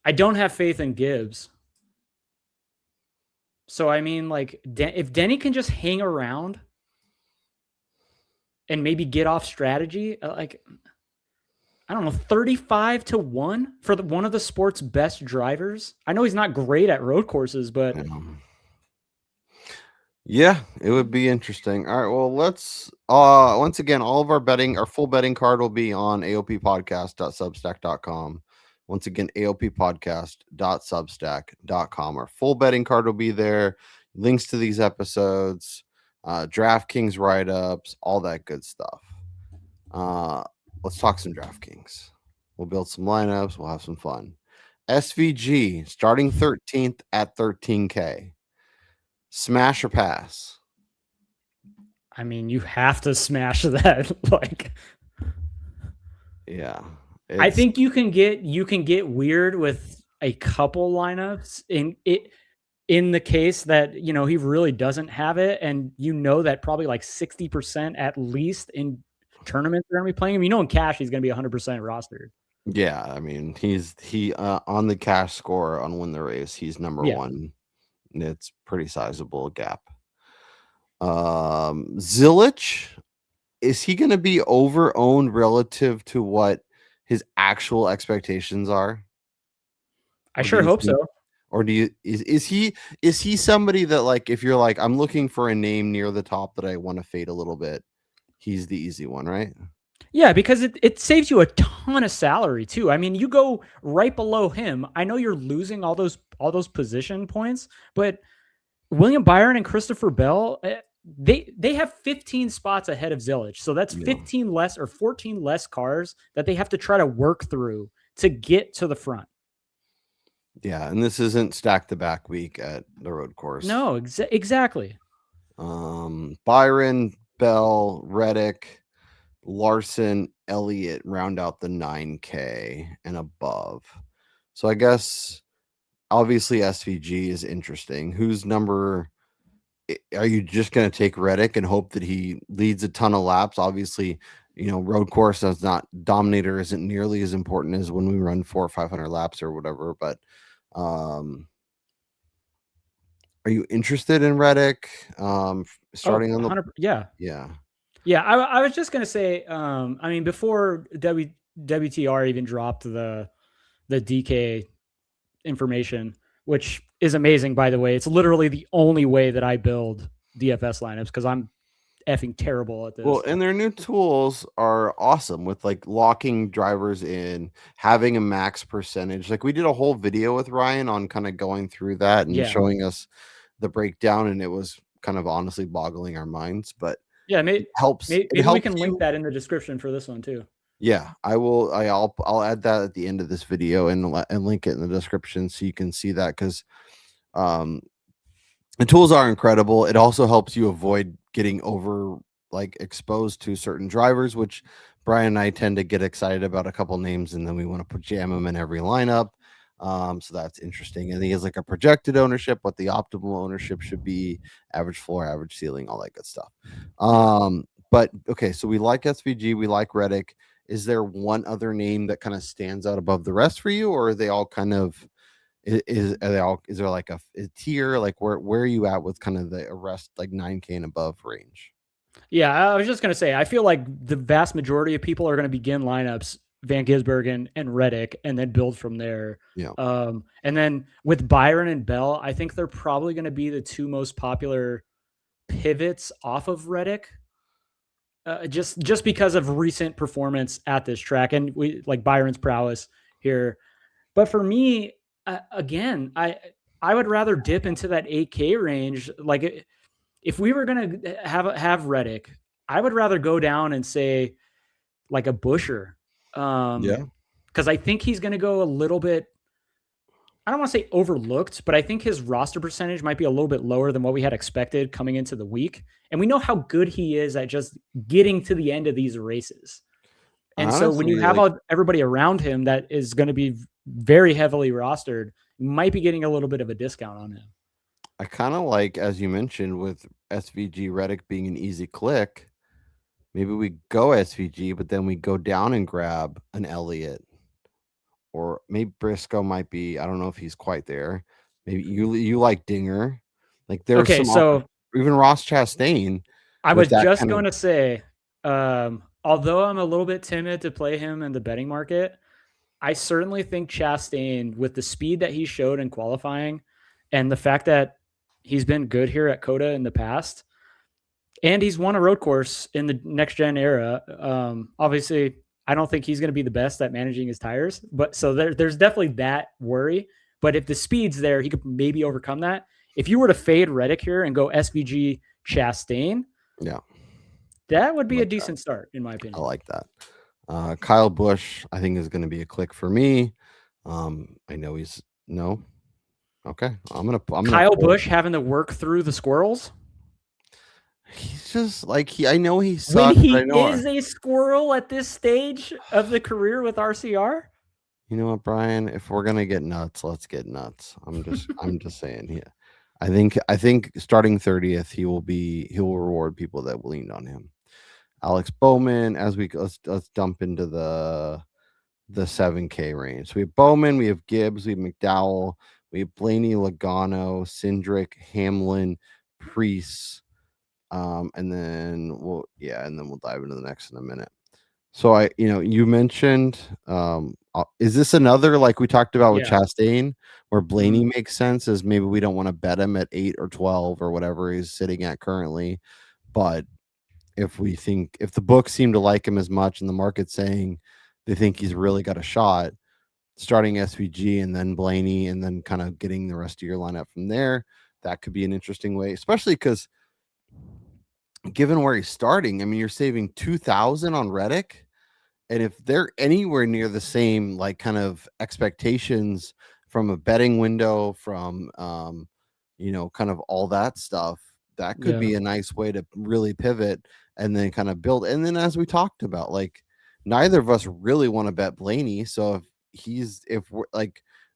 I don't have faith in Gibbs. So, I mean, like, if Denny can just hang around and maybe get off strategy, like, I don't know, 35-1 for one of the sport's best drivers. I know he's not great at road courses, but yeah, it would be interesting. All right, well, let's once again, all of our full betting card will be on aoppodcast.substack.com. Once again, aoppodcast.substack.com. Our full betting card will be there. Links to these episodes, DraftKings write-ups, all that good stuff. Let's talk some DraftKings. We'll build some lineups. We'll have some fun. SVG starting 13th at 13K. Smash or pass? I mean, you have to smash that. Like, yeah, I think you can get weird with a couple lineups in the case that, you know, he really doesn't have it, and you know that probably like 60% at least in tournaments are going to be playing him. You know, in cash he's going to be 100% rostered. Yeah, I mean, he on the cash score on Win the Race, he's number one. It's pretty sizable gap. Zilich, is he going to be over-owned relative to what his actual expectations are? I sure hope so. Or is he somebody that, like, if you're like, I'm looking for a name near the top that I want to fade a little bit, he's the easy one, right? Yeah, because it saves you a ton of salary too. I mean, you go right below him. I know you're losing all those position points, but William Byron and Christopher Bell, they have 15 spots ahead of Zilich. So that's 15 less or 14 less cars that they have to try to work through to get to the front. Yeah, and this isn't stack the back week at the road course. No, exactly. Byron, Bell, Reddick, Larson, Elliott round out the 9K and above. So I guess obviously SVG is interesting. Whose number are you just going to take? Reddick and hope that he leads a ton of laps? Obviously, you know, road course does not, Dominator isn't nearly as important as when we run 400 or 500 laps or whatever, but are you interested in Reddick starting on the yeah I was just gonna say, I mean, before WTR even dropped the DK information, which is amazing, by the way. It's literally the only way that I build DFS lineups because I'm effing terrible at this. Well, and their new tools are awesome with like locking drivers in, having a max percentage. Like we did a whole video with Ryan on kind of going through that and showing us the breakdown, and it was kind of honestly boggling our minds. But yeah, it helps. Maybe we can link that in the description for this one too. Yeah, I will. I'll add that at the end of this video and link it in the description so you can see that, because the tools are incredible. It also helps you avoid getting exposed to certain drivers, which Brian and I tend to get excited about a couple names and then we want to jam them in every lineup. So that's interesting. And he has like a projected ownership, what the optimal ownership should be, average floor, average ceiling, all that good stuff. But okay, so we like SVG, we like Reddick. Is there one other name that kind of stands out above the rest for you, or are they all kind of is there like a tier? Like where are you at with kind of the rest, like 9K and above range? Yeah, I was just gonna say, I feel like the vast majority of people are gonna begin lineups Van Gisbergen and Reddick, and then build from there. Yeah. And then with Byron and Bell, I think they're probably gonna be the two most popular pivots off of Reddick. Just because of recent performance at this track, and we like Byron's prowess here. But for me, again, I would rather dip into that 8K range. Like if we were gonna have Reddick, I would rather go down and say like a Busher. Because I think he's gonna go a little bit. I don't want to say overlooked, but I think his roster percentage might be a little bit lower than what we had expected coming into the week. And we know how good he is at just getting to the end of these races. And honestly, so when you have everybody around him that is going to be very heavily rostered, you might be getting a little bit of a discount on him. I kind of like, as you mentioned, with SVG Reddick being an easy click, maybe we go SVG, but then we go down and grab an Elliott. Or maybe Briscoe might be. I don't know if he's quite there. Maybe you like Dinger. Like there's okay, so even Ross Chastain. I was just going to say, although I'm a little bit timid to play him in the betting market, I certainly think Chastain, with the speed that he showed in qualifying, and the fact that he's been good here at COTA in the past, and he's won a road course in the next gen era. Obviously, I don't think he's going to be the best at managing his tires, but so there's definitely that worry. But if the speed's there, he could maybe overcome that. If you were to fade Reddick here and go SVG Chastain, that would be a decent start, in my opinion. I like that. Kyle Busch, I think, is going to be a click for me. I know he's no. Okay, I'm Kyle Busch having to work through the squirrels. He's just like I know he sucks. When he is a squirrel at this stage of the career with RCR. You know what, Brian? If we're gonna get nuts, let's get nuts. I'm just saying here. I think starting 30th, he will reward people that leaned on him. Alex Bowman, let's dump into the 7K range. So we have Bowman, we have Gibbs, we have McDowell, we have Blaney, Logano, Cindric, Hamlin, Priest. And then we'll dive into the next in a minute. So you mentioned, is this another, like we talked about with Chastain, where Blaney makes sense, as maybe we don't want to bet him at 8 or 12 or whatever he's sitting at currently. But if the books seem to like him as much and the market's saying they think he's really got a shot, starting SVG and then Blaney and then kind of getting the rest of your lineup from there, that could be an interesting way, especially because given where he's starting, I mean, you're saving 2,000 on Reddick, and if they're anywhere near the same like kind of expectations from a betting window, from kind of all that stuff, that could be a nice way to really pivot and then kind of build. And then, as we talked about, like neither of us really want to bet Blaney, so if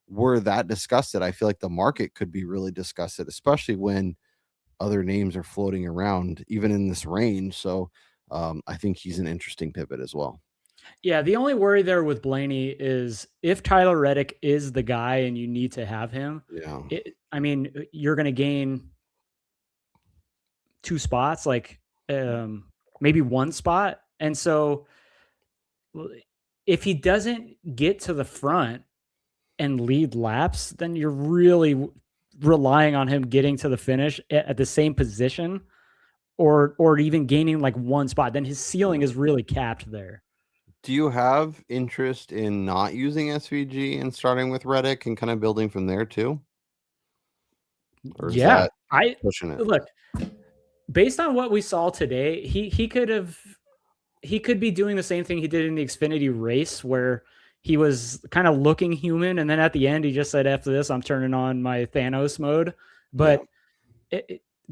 we're that disgusted, I feel like the market could be really disgusted, especially when other names are floating around even in this range. So I think he's an interesting pivot as well. Yeah, the only worry there with Blaney is if Tyler Reddick is the guy and you need to have him, you're going to gain 2 spots, like maybe 1 spot. And so if he doesn't get to the front and lead laps, then you're really relying on him getting to the finish at the same position or even gaining like 1 spot. Then his ceiling is really capped there. Do you have interest in not using SVG and starting with Reddick and kind of building from there too? Or I pushing it? Look, based on what we saw today, he could be doing the same thing he did in the Xfinity race, where he was kind of looking human, and then at the end he just said, after this, I'm turning on my Thanos mode. But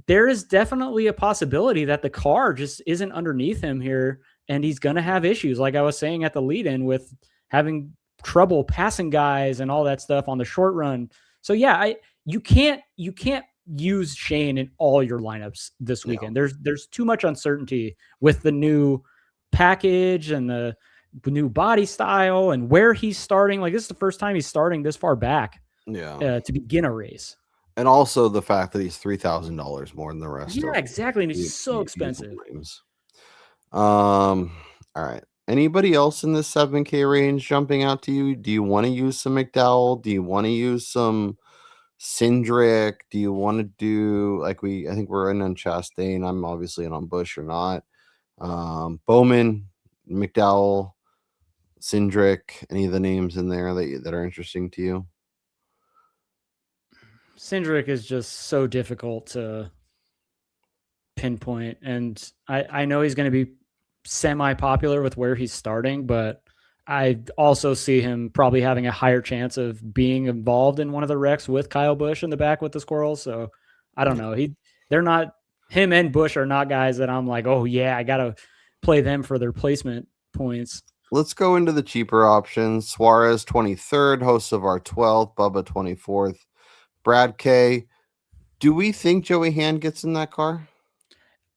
there is definitely a possibility that the car just isn't underneath him here, and he's going to have issues, like I was saying at the lead-in, with having trouble passing guys and all that stuff on the short run. So yeah, you can't use Shane in all your lineups this weekend. There's too much uncertainty with the new package and the new body style and where he's starting. Like, this is the first time he's starting this far back to begin a race. And also the fact that he's $3,000 more than the rest. Yeah, exactly. And he's so expensive. All right. Anybody else in this 7K range jumping out to you? Do you want to use some McDowell? Do you want to use some Cindric? Do you want to do I think we're in on Chastain. I'm obviously in on Busch or not. Bowman, McDowell, Cindric, any of the names in there that are interesting to you? Cindric is just so difficult to pinpoint, and I know he's going to be semi-popular with where he's starting, but I also see him probably having a higher chance of being involved in one of the wrecks with Kyle Busch in the back with the Squirrels. So I don't know. Him and Busch are not guys that I'm like, oh yeah, I got to play them for their placement points. Let's go into the cheaper options. Suarez 23rd, host of our 12th, Bubba 24th, Brad K. Do we think Joey Hand gets in that car?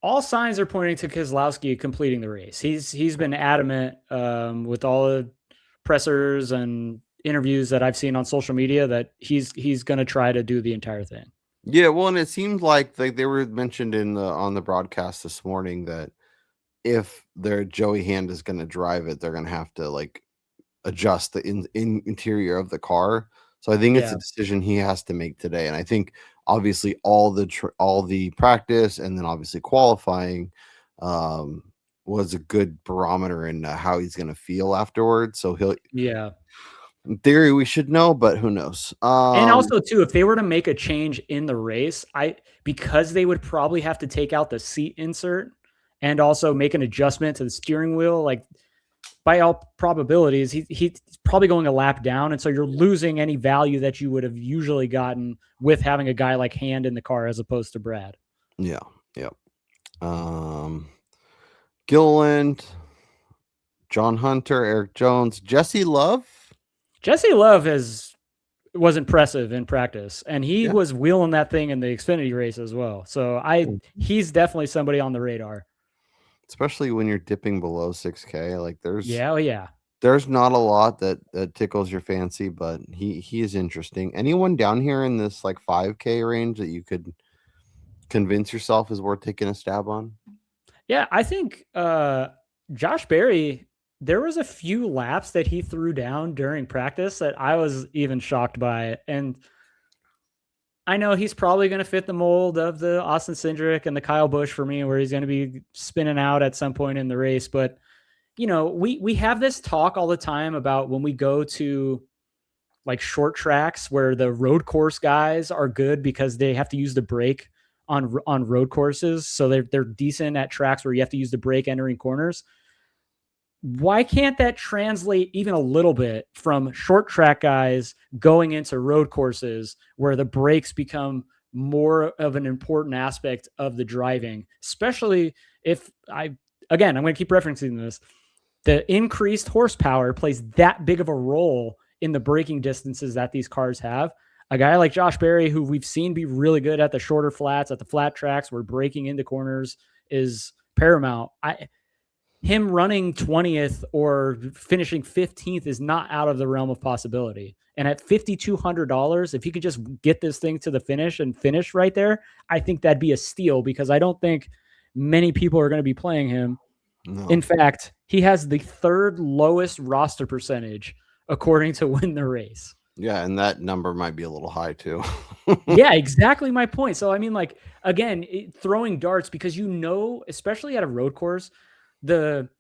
All signs are pointing to Keselowski completing the race. He's been adamant with all the pressers and interviews that I've seen on social media that he's going to try to do the entire thing. Yeah, well, and it seemed like they were mentioned on the broadcast this morning that if their Joey Hand is going to drive it, they're going to have to adjust the interior of the car. So I think it's a decision he has to make today, and I think obviously all the practice and then obviously qualifying was a good barometer in how he's going to feel afterwards. So in theory we should know, but who knows? And also too, if they were to make a change in the race, because they would probably have to take out the seat insert and also make an adjustment to the steering wheel, like by all probabilities, he's probably going a lap down. And so you're losing any value that you would have usually gotten with having a guy like Hand in the car as opposed to Brad. Yeah. Yep. Gilliland, John Hunter, Eric Jones, Jesse Love. Jesse Love was impressive in practice, and he was wheeling that thing in the Xfinity race as well. So he's definitely somebody on the radar. Especially when you're dipping below 6K, like there's not a lot that tickles your fancy, but he is interesting. Anyone down here in this 5K range that you could convince yourself is worth taking a stab on? Yeah, I think Josh Berry, there was a few laps that he threw down during practice that I was even shocked by. And I know he's probably going to fit the mold of the Austin Cindric and the Kyle Busch for me, where he's going to be spinning out at some point in the race. But, we have this talk all the time about when we go to short tracks where the road course guys are good because they have to use the brake on road courses. So they're decent at tracks where you have to use the brake entering corners. Why can't that translate even a little bit from short track guys going into road courses where the brakes become more of an important aspect of the driving, especially if I'm going to keep referencing this. The increased horsepower plays that big of a role in the braking distances that these cars have. A guy like Josh Berry, who we've seen be really good at the shorter flats, at the flat tracks where braking into corners is paramount. Him running 20th or finishing 15th is not out of the realm of possibility. And at $5,200, if he could just get this thing to the finish and finish right there, I think that'd be a steal, because I don't think many people are going to be playing him. No. In fact, he has the third lowest roster percentage according to Win the Race. Yeah, and that number might be a little high too. Yeah, exactly my point. So, I mean, again, throwing darts, because especially at a road course, the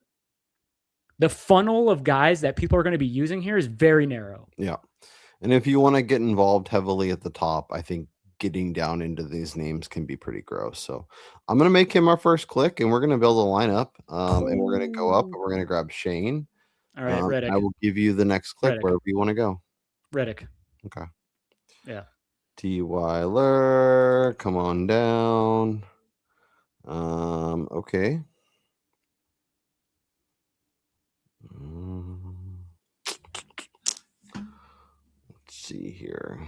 funnel of guys that people are going to be using here is very narrow. Yeah. And if you want to get involved heavily at the top, I think getting down into these names can be pretty gross. So I'm going to make him our first click, and we're going to build a lineup, and we're going to go up, and we're going to grab Shane. All right, Reddick. I will give you the next click Reddick. Wherever you want to go. Reddick. Okay. Yeah. T. Weiler, come on down. Okay. see here.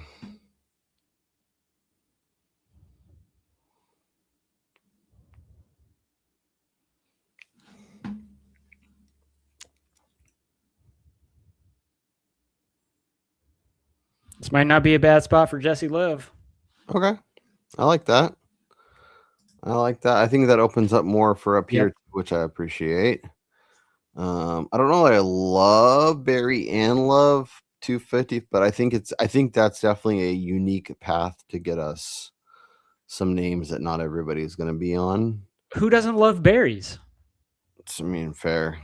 This might not be a bad spot for Jesse Liv. Okay. I like that. I think that opens up more for up here, which I appreciate. I don't know that I love Barry and love 250, but I think that's definitely a unique path to get us some names that not everybody's going to be on. Who doesn't love berries? I mean, fair.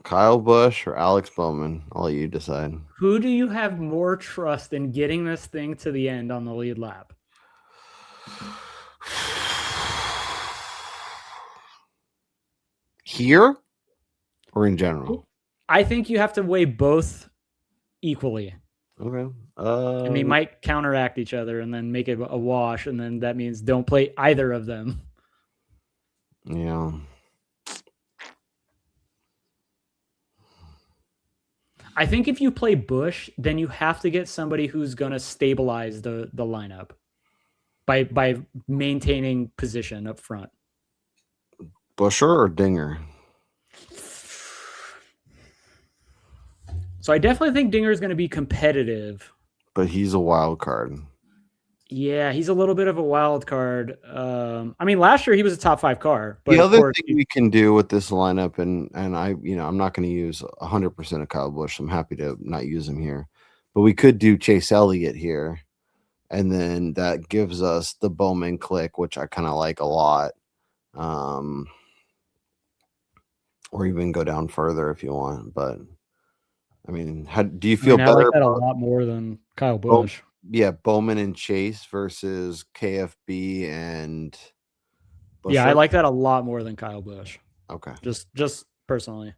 Kyle Busch or Alex Bowman? I'll let you decide. Who do you have more trust in getting this thing to the end on the lead lap? Here or in general? I think you have to weigh both equally. Okay. And they might counteract each other and then make it a wash, and then that means don't play either of them. Yeah. I think if you play Busch, then you have to get somebody who's going to stabilize the lineup by maintaining position up front. Busher or Dinger? So I definitely think Dinger is going to be competitive. But he's a wild card. Yeah, he's a little bit of a wild card. I mean, last year he was a top 5 car. But the other thing we can do with this lineup, and I'm not going to use 100% of Kyle Busch. I'm happy to not use him here. But we could do Chase Elliott here. And then that gives us the Bowman click, which I kind of like a lot. Or even go down further if you want. But, I mean, how do you feel better? I like that a lot more than Kyle Busch. Yeah, Bowman and Chase versus KFB and Busher. Yeah, I like that a lot more than Kyle Busch. Okay. Just personally.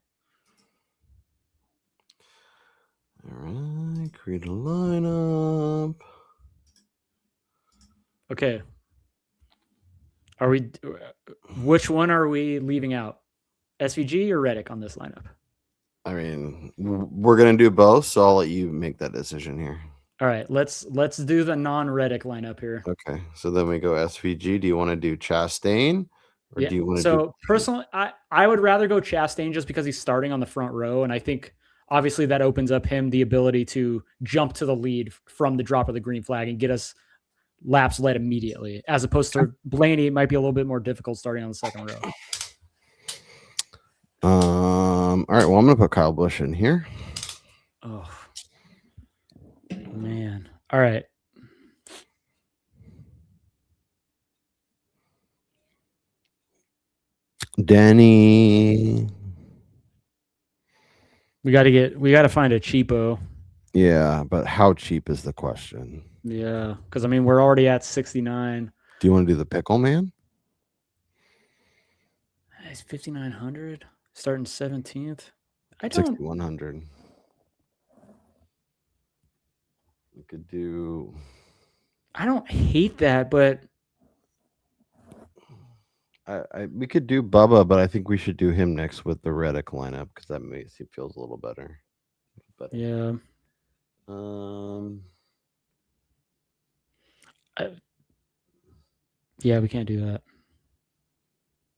All right, create a lineup. Okay. Which one are we leaving out? SVG or Reddick on this lineup? I mean, we're going to do both, so I'll let you make that decision here. All right, let's do the non-Reddick lineup here. Okay, so then we go SVG. Do you want to do Chastain? Or do you want to do... personally, I would rather go Chastain just because he's starting on the front row, and I think obviously that opens up him the ability to jump to the lead from the drop of the green flag and get us laps led immediately, as opposed to Blaney. It might be a little bit more difficult starting on the second row. All right, well, I'm going to put Kyle Busch in here. Oh, man. All right. Denny. We got to find a cheapo. Yeah, but how cheap is the question? Yeah, because I mean, we're already at 69. Do you want to do the pickle man? It's 5,900 starting 17th. 6,100. We could do. I don't hate that, but we could do Bubba, but I think we should do him next with the Reddick lineup because that makes it feels a little better. Yeah. Yeah, we can't do that.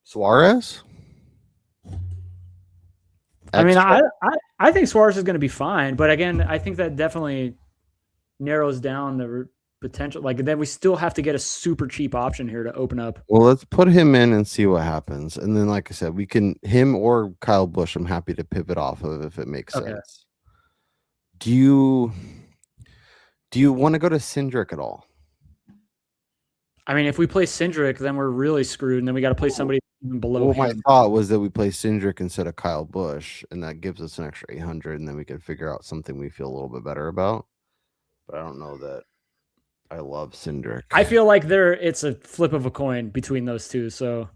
Suarez? I mean, I think Suarez is going to be fine, but again, I think that definitely narrows down the potential. Like, then we still have to get a super cheap option here to open up. Well, let's put him in and see what happens. And then, like I said, we can him or Kyle Busch. I'm happy to pivot off of if it makes sense. Do you want to go to Cindric at all? I mean, if we play Cindric, then we're really screwed, and then we got to play somebody even below him. My thought was that we play Cindric instead of Kyle Busch, and that gives us an extra 800, and then we could figure out something we feel a little bit better about. But I don't know that I love Cindric. I feel like it's a flip of a coin between those two, so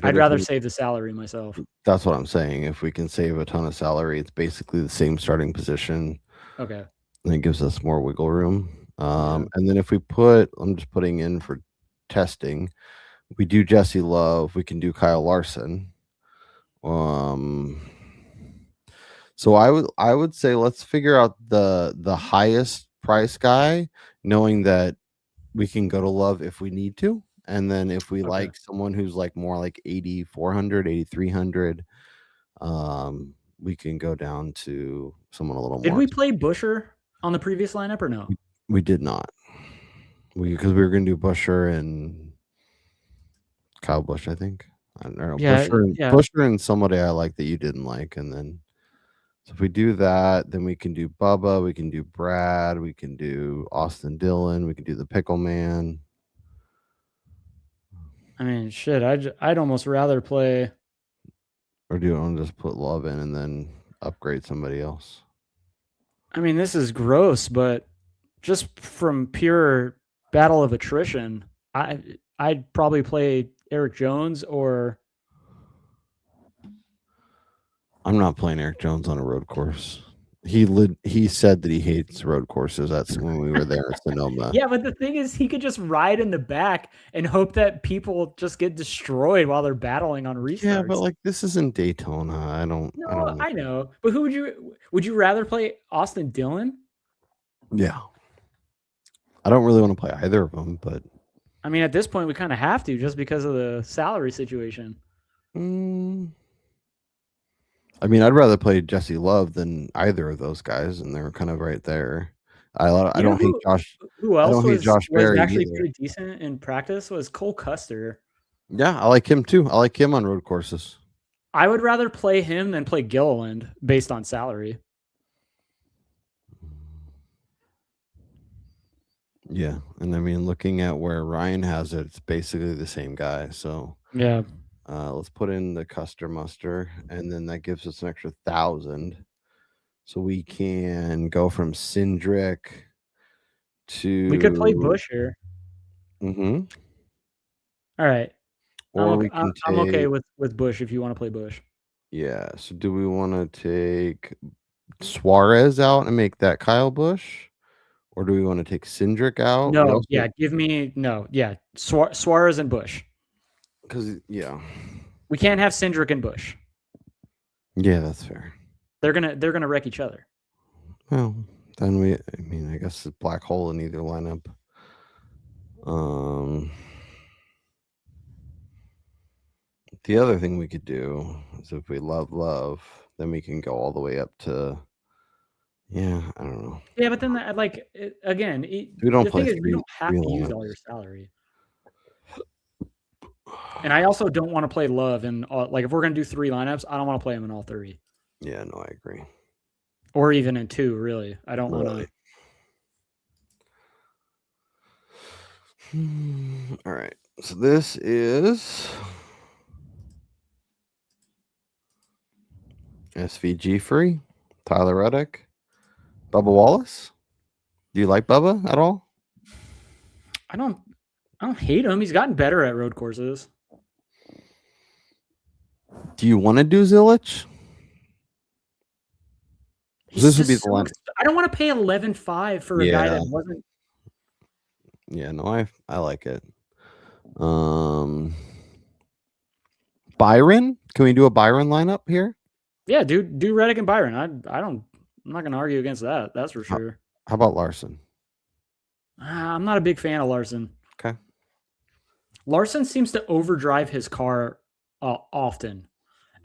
I'd rather save the salary myself. That's what I'm saying. If we can save a ton of salary, it's basically the same starting position Okay. And it gives us more wiggle room. And then if we put, I'm just putting in for testing, we do Jesse Love, we can do Kyle Larson. So I would say let's figure out the highest price guy, knowing that we can go to Love if we need to. And then if we like someone who's like more like 8,400, 8,300, we can go down to someone a little more. Did we play Busher on the previous lineup or no? We did not. Because we were going to do Busher and Kyle Busch, I think. I don't know. Yeah, Busher and somebody I like that you didn't like. And then, so if we do that, then we can do Bubba, we can do Brad, we can do Austin Dillon, we can do the Pickle Man. I mean, shit, I'd almost rather play. Or do you want to just put Love in and then upgrade somebody else? I mean, this is gross, but just from pure battle of attrition, I'd probably play Eric Jones or. I'm not playing Eric Jones on a road course. He said that he hates road courses. That's when we were there at Sonoma. Yeah, but the thing is, he could just ride in the back and hope that people just get destroyed while they're battling on restarts. Yeah, but like this isn't Daytona. I don't know. But who would you rather play Austin Dillon? Yeah. I don't really want to play either of them, but I mean, at this point, we kind of have to just because of the salary situation. I mean, I'd rather play Jesse Love than either of those guys, and they're kind of right there. I don't hate Josh. Who else was actually either. pretty decent in practice was Cole Custer. Yeah, I like him too. I like him on road courses. I would rather play him than play Gilliland based on salary. Yeah, and I mean, looking at where Ryan has it, it's basically the same guy. So yeah. Let's put in the Custer Muster, and then that gives us an extra 1,000. So we can go from Cindric to. We could play Busch here. Mm-hmm. All right. Or I'm okay with Busch if you want to play Busch. Yeah. So do we want to take Suarez out and make that Kyle Busch? Or do we want to take Cindric out? No, Suarez and Busch. Because we can't have Cindric and Busch. Yeah, that's fair. They're gonna wreck each other. Well, then I guess it's black hole in either lineup. The other thing we could do is if we love, then we can go all the way up to. Yeah, I don't know. Yeah, but then again, we don't play. You don't have to use all your salary. And I also don't want to play Love in if we're gonna do 3 lineups, I don't want to play him in all 3. Yeah, no, I agree. Or even in 2, really. I don't want to. All right. So this is SVG free. Tyler Reddick. Bubba Wallace. Do you like Bubba at all? I don't hate him. He's gotten better at road courses. Do you want to do Zilich? This would be the one. I don't want to pay 11.5 for a guy that wasn't. Yeah, no, I like it. Byron? Can we do a Byron lineup here? Yeah, do Reddick and Byron. I'm not going to argue against that. That's for sure. How about Larson? I'm not a big fan of Larson. Okay. Larson seems to overdrive his car often.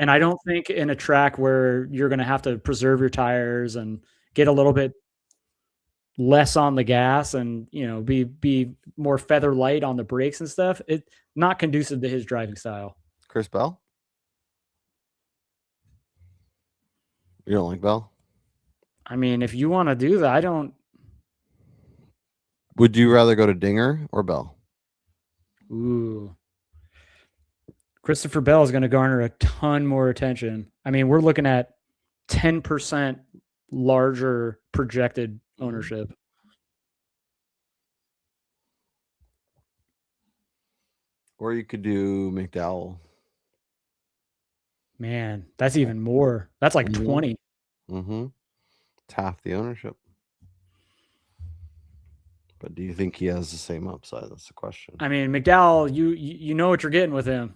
And I don't think in a track where you're going to have to preserve your tires and get a little bit less on the gas and, be more feather light on the brakes and stuff, it's not conducive to his driving style. Chris Bell? You don't like Bell? I mean, if you want to do that, I don't. Would you rather go to Dinger or Bell? Ooh. Christopher Bell is going to garner a ton more attention. I mean, we're looking at 10% larger projected ownership. Or you could do McDowell. Man, that's even more. That's like 20. Mm-hmm. It's half the ownership. But do you think he has the same upside? That's the question. I mean, McDowell, you know what you're getting with him.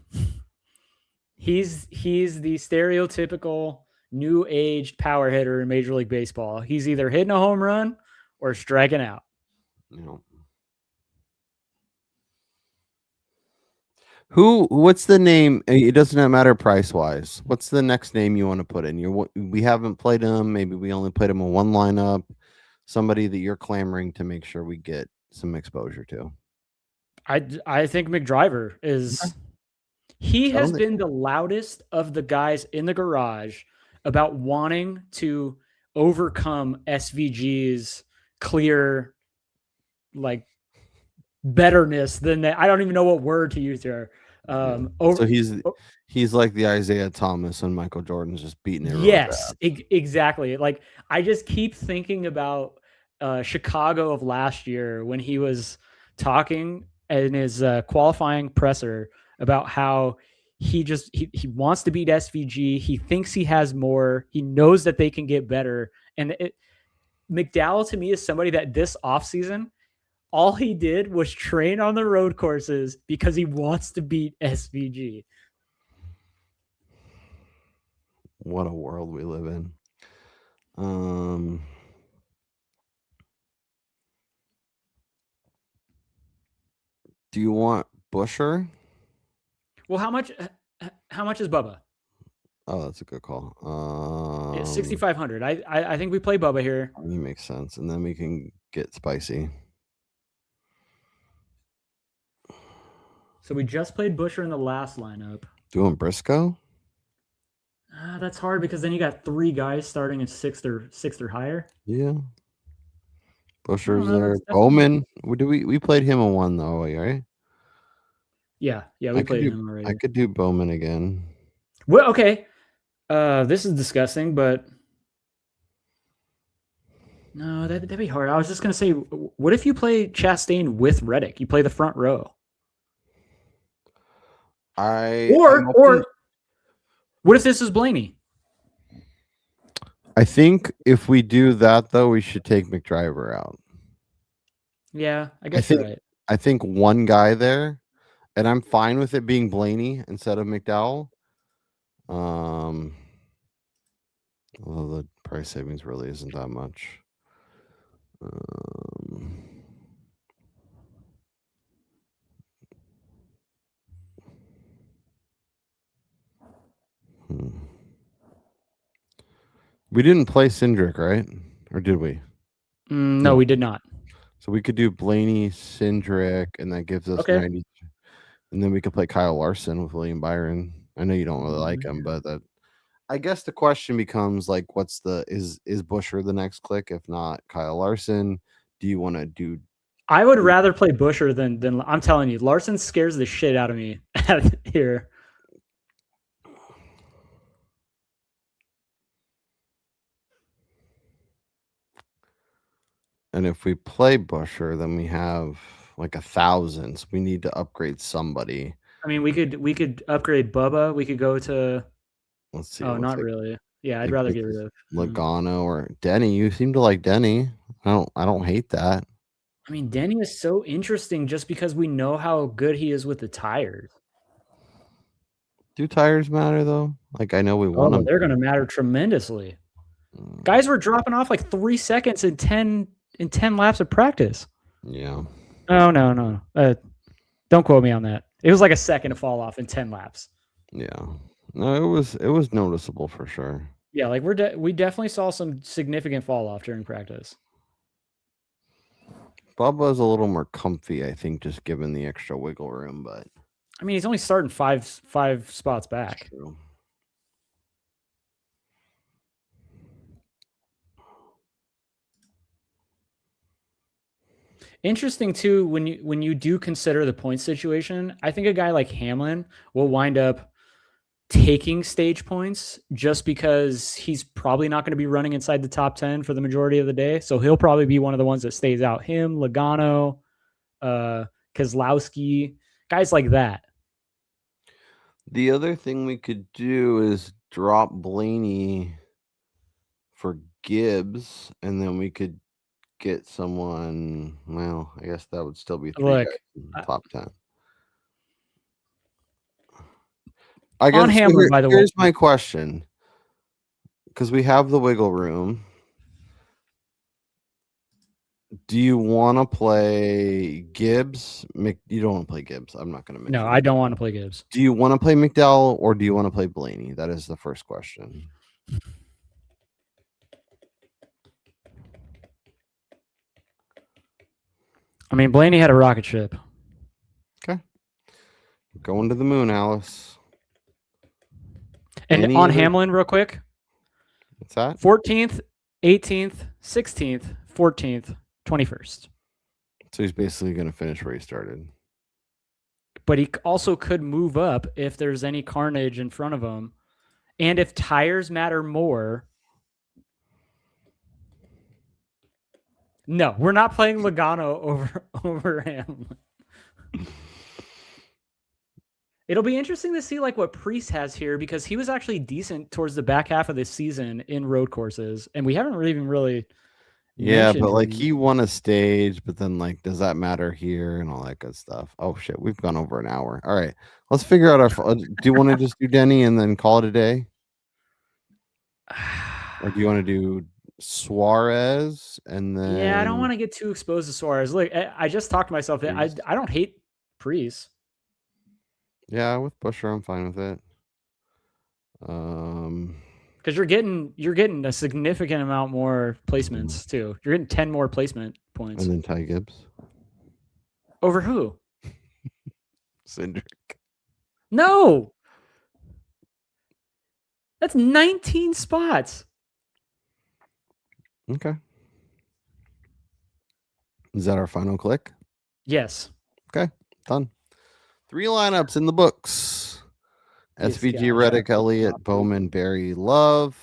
He's the stereotypical new aged power hitter in Major League Baseball. He's either hitting a home run or striking out. What's the name? It doesn't matter price wise. What's the next name you want to put in? We haven't played him. Maybe we only played him in one lineup. Somebody that you're clamoring to make sure we get some exposure to. I think McDriver is. He has been the loudest of the guys in the garage about wanting to overcome SVG's clear, like, betterness than that. I don't even know what word to use there. So he's like the Isaiah Thomas and Michael Jordan's just beating it. Yes, exactly. Like, I just keep thinking about Chicago of last year when he was talking in his qualifying presser about how he wants to beat SVG. He thinks he has more. He knows that they can get better. And McDowell to me is somebody that this offseason, all he did was train on the road courses because he wants to beat SVG. What a world we live in. Do you want Busher? Well, how much is Bubba? Oh, that's a good call. It's 6,500. I think we play Bubba here. That makes sense, and then we can get spicy. So we just played Busher in the last lineup. Doing Briscoe? That's hard because then you got 3 guys starting at 6th or higher. Yeah. Busher's there. Bowman. We played him in one though, right? Yeah, we played him already. I could do Bowman again. Well, okay. This is disgusting, but no, that'd be hard. I was just gonna say, what if you play Chastain with Reddick? You play the front row. Or what if this is Blaney? I think if we do that though, we should take McDriver out. Yeah, I guess you're right. I think one guy there, and I'm fine with it being Blaney instead of McDowell. Although the price savings really isn't that much. We didn't play Cindric, right? Or did we? No, we did not. So we could do Blaney, Cindric, and that gives us 90. And then we could play Kyle Larson with William Byron. I know you don't really like him, but I guess the question becomes like, is Busher the next click? If not, Kyle Larson. Do you want to do? I would rather play Busher than I'm telling you, Larson scares the shit out of me here. And if we play Busher, then we have like 1,000. So we need to upgrade somebody. I mean, we could upgrade Bubba. We could go to. Let's see. Oh, not really. Yeah, I'd rather get rid of Logano or Denny. You seem to like Denny. I don't hate that. I mean, Denny is so interesting just because we know how good he is with the tires. Do tires matter though? Like I know we want them. They're going to matter tremendously. Guys were dropping off like 3 seconds in 10 laps of practice. Yeah. Oh no. Don't quote me on that. It was like a second to fall off in 10 laps. Yeah. No, it was noticeable for sure. Yeah, like we definitely saw some significant fall off during practice. Bubba's a little more comfy, I think, just given the extra wiggle room, but I mean, he's only starting five spots back. True. Interesting too, when you do consider the point situation, I think a guy like Hamlin will wind up taking stage points just because he's probably not going to be running inside the top 10 for the majority of the day. So he'll probably be one of the ones that stays out. Him, Logano, Kozlowski, guys like that. The other thing we could do is drop Blaney for Gibbs, and then we could get someone. Well, I guess that would still be three Look, guys in the top 10. I guess on Hamlin, by the way. Here's my question, because we have the wiggle room. Do you want to play Gibbs? You don't want to play Gibbs. I'm not going to mention. No, I don't want to play Gibbs. Do you want to play McDowell or do you want to play Blaney? That is the first question. I mean, Blaney had a rocket ship. Okay. Going to the moon, Alice. And on Hamlin, real quick. What's that? 14th, 18th, 16th, 14th, 21st. So he's basically going to finish where he started. But he also could move up if there's any carnage in front of him. And if tires matter more. No, we're not playing Logano over Hamlin. It'll be interesting to see like what Priest has here, because he was actually decent towards the back half of this season in road courses, and we haven't really yeah, but like he won a stage, but then like does that matter here and all that good stuff? Oh shit, we've gone over an hour. All right, let's figure out our. Do you want to just do Denny and then call it a day, or do you want to do Suarez and then? Yeah, I don't want to get too exposed to Suarez. Look, I just talked to myself that I don't hate Priest. Yeah, with Busher, I'm fine with it. Because you're getting a significant amount more placements too. You're getting 10 more placement points. And then Ty Gibbs. Over who? Cindric. No. That's 19 spots. Okay. Is that our final click? Yes. Okay, done. 3 lineups in the books. SVG, Reddick, Elliott, Bowman, Barry, Love.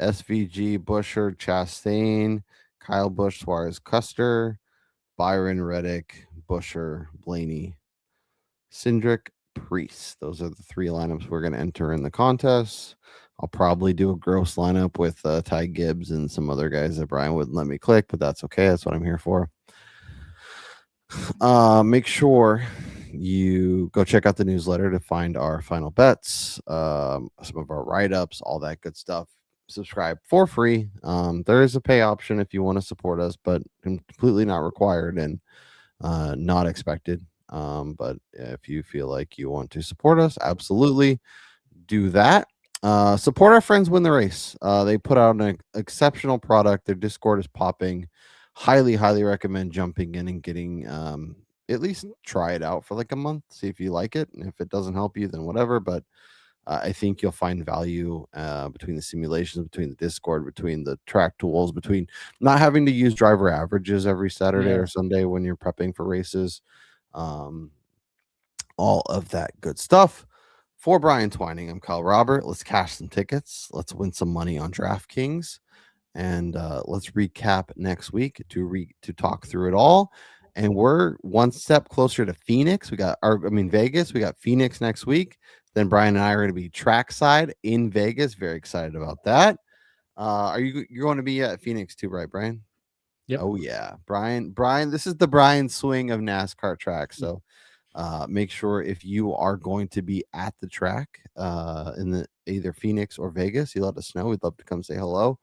SVG, Busher, Chastain, Kyle Busch, Suarez, Custer, Byron, Reddick, Busher, Blaney, Cindric, Priest. Those are the 3 lineups we're going to enter in the contest. I'll probably do a gross lineup with Ty Gibbs and some other guys that Brian wouldn't let me click, but that's okay. That's what I'm here for. Make sure you go check out the newsletter to find our final bets, some of our write-ups, all that good stuff. Subscribe for free. There is a pay option if you want to support us, but completely not required and not expected. But if you feel like you want to support us, absolutely do that. Support our friends Win the Race. They put out an exceptional product. Their Discord is popping. Highly recommend jumping in and getting at least try it out for like a month, see if you like it, and if it doesn't help you, then whatever. But I think you'll find value between the simulations, between the Discord, between the track tools, between not having to use driver averages every Saturday or Sunday when you're prepping for races, all of that good stuff. For Brian Twining, I'm Kyle Robert. Let's cash some tickets. Let's win some money on DraftKings. And let's recap next week to talk through it all. And we're one step closer to Phoenix. Vegas. We got Phoenix next week. Then Brian and I are going to be trackside in Vegas. Very excited about that. You're going to be at Phoenix too, right, Brian? Yep. Oh yeah, Brian. This is the Brian swing of NASCAR track. So make sure if you are going to be at the track in either Phoenix or Vegas, you let us know. We'd love to come say hello.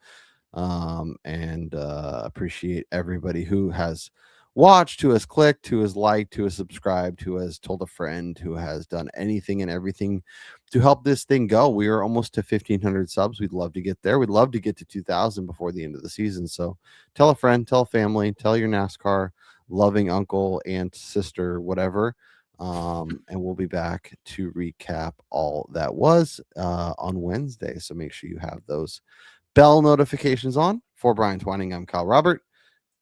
And appreciate everybody who has watched, who has clicked, who has liked, who has subscribed, who has told a friend, who has done anything and everything to help this thing go. We are almost to 1,500 subs. We'd love to get there. We'd love to get to 2,000 before the end of the season. So tell a friend, tell a family, tell your NASCAR loving uncle, aunt, sister, whatever. And we'll be back to recap all that was on Wednesday. So make sure you have those bell notifications on. For Brian Twining, I'm Kyle Robert.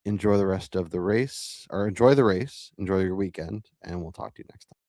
Enjoy the rest of the race, or enjoy the race, enjoy your weekend, and we'll talk to you next time.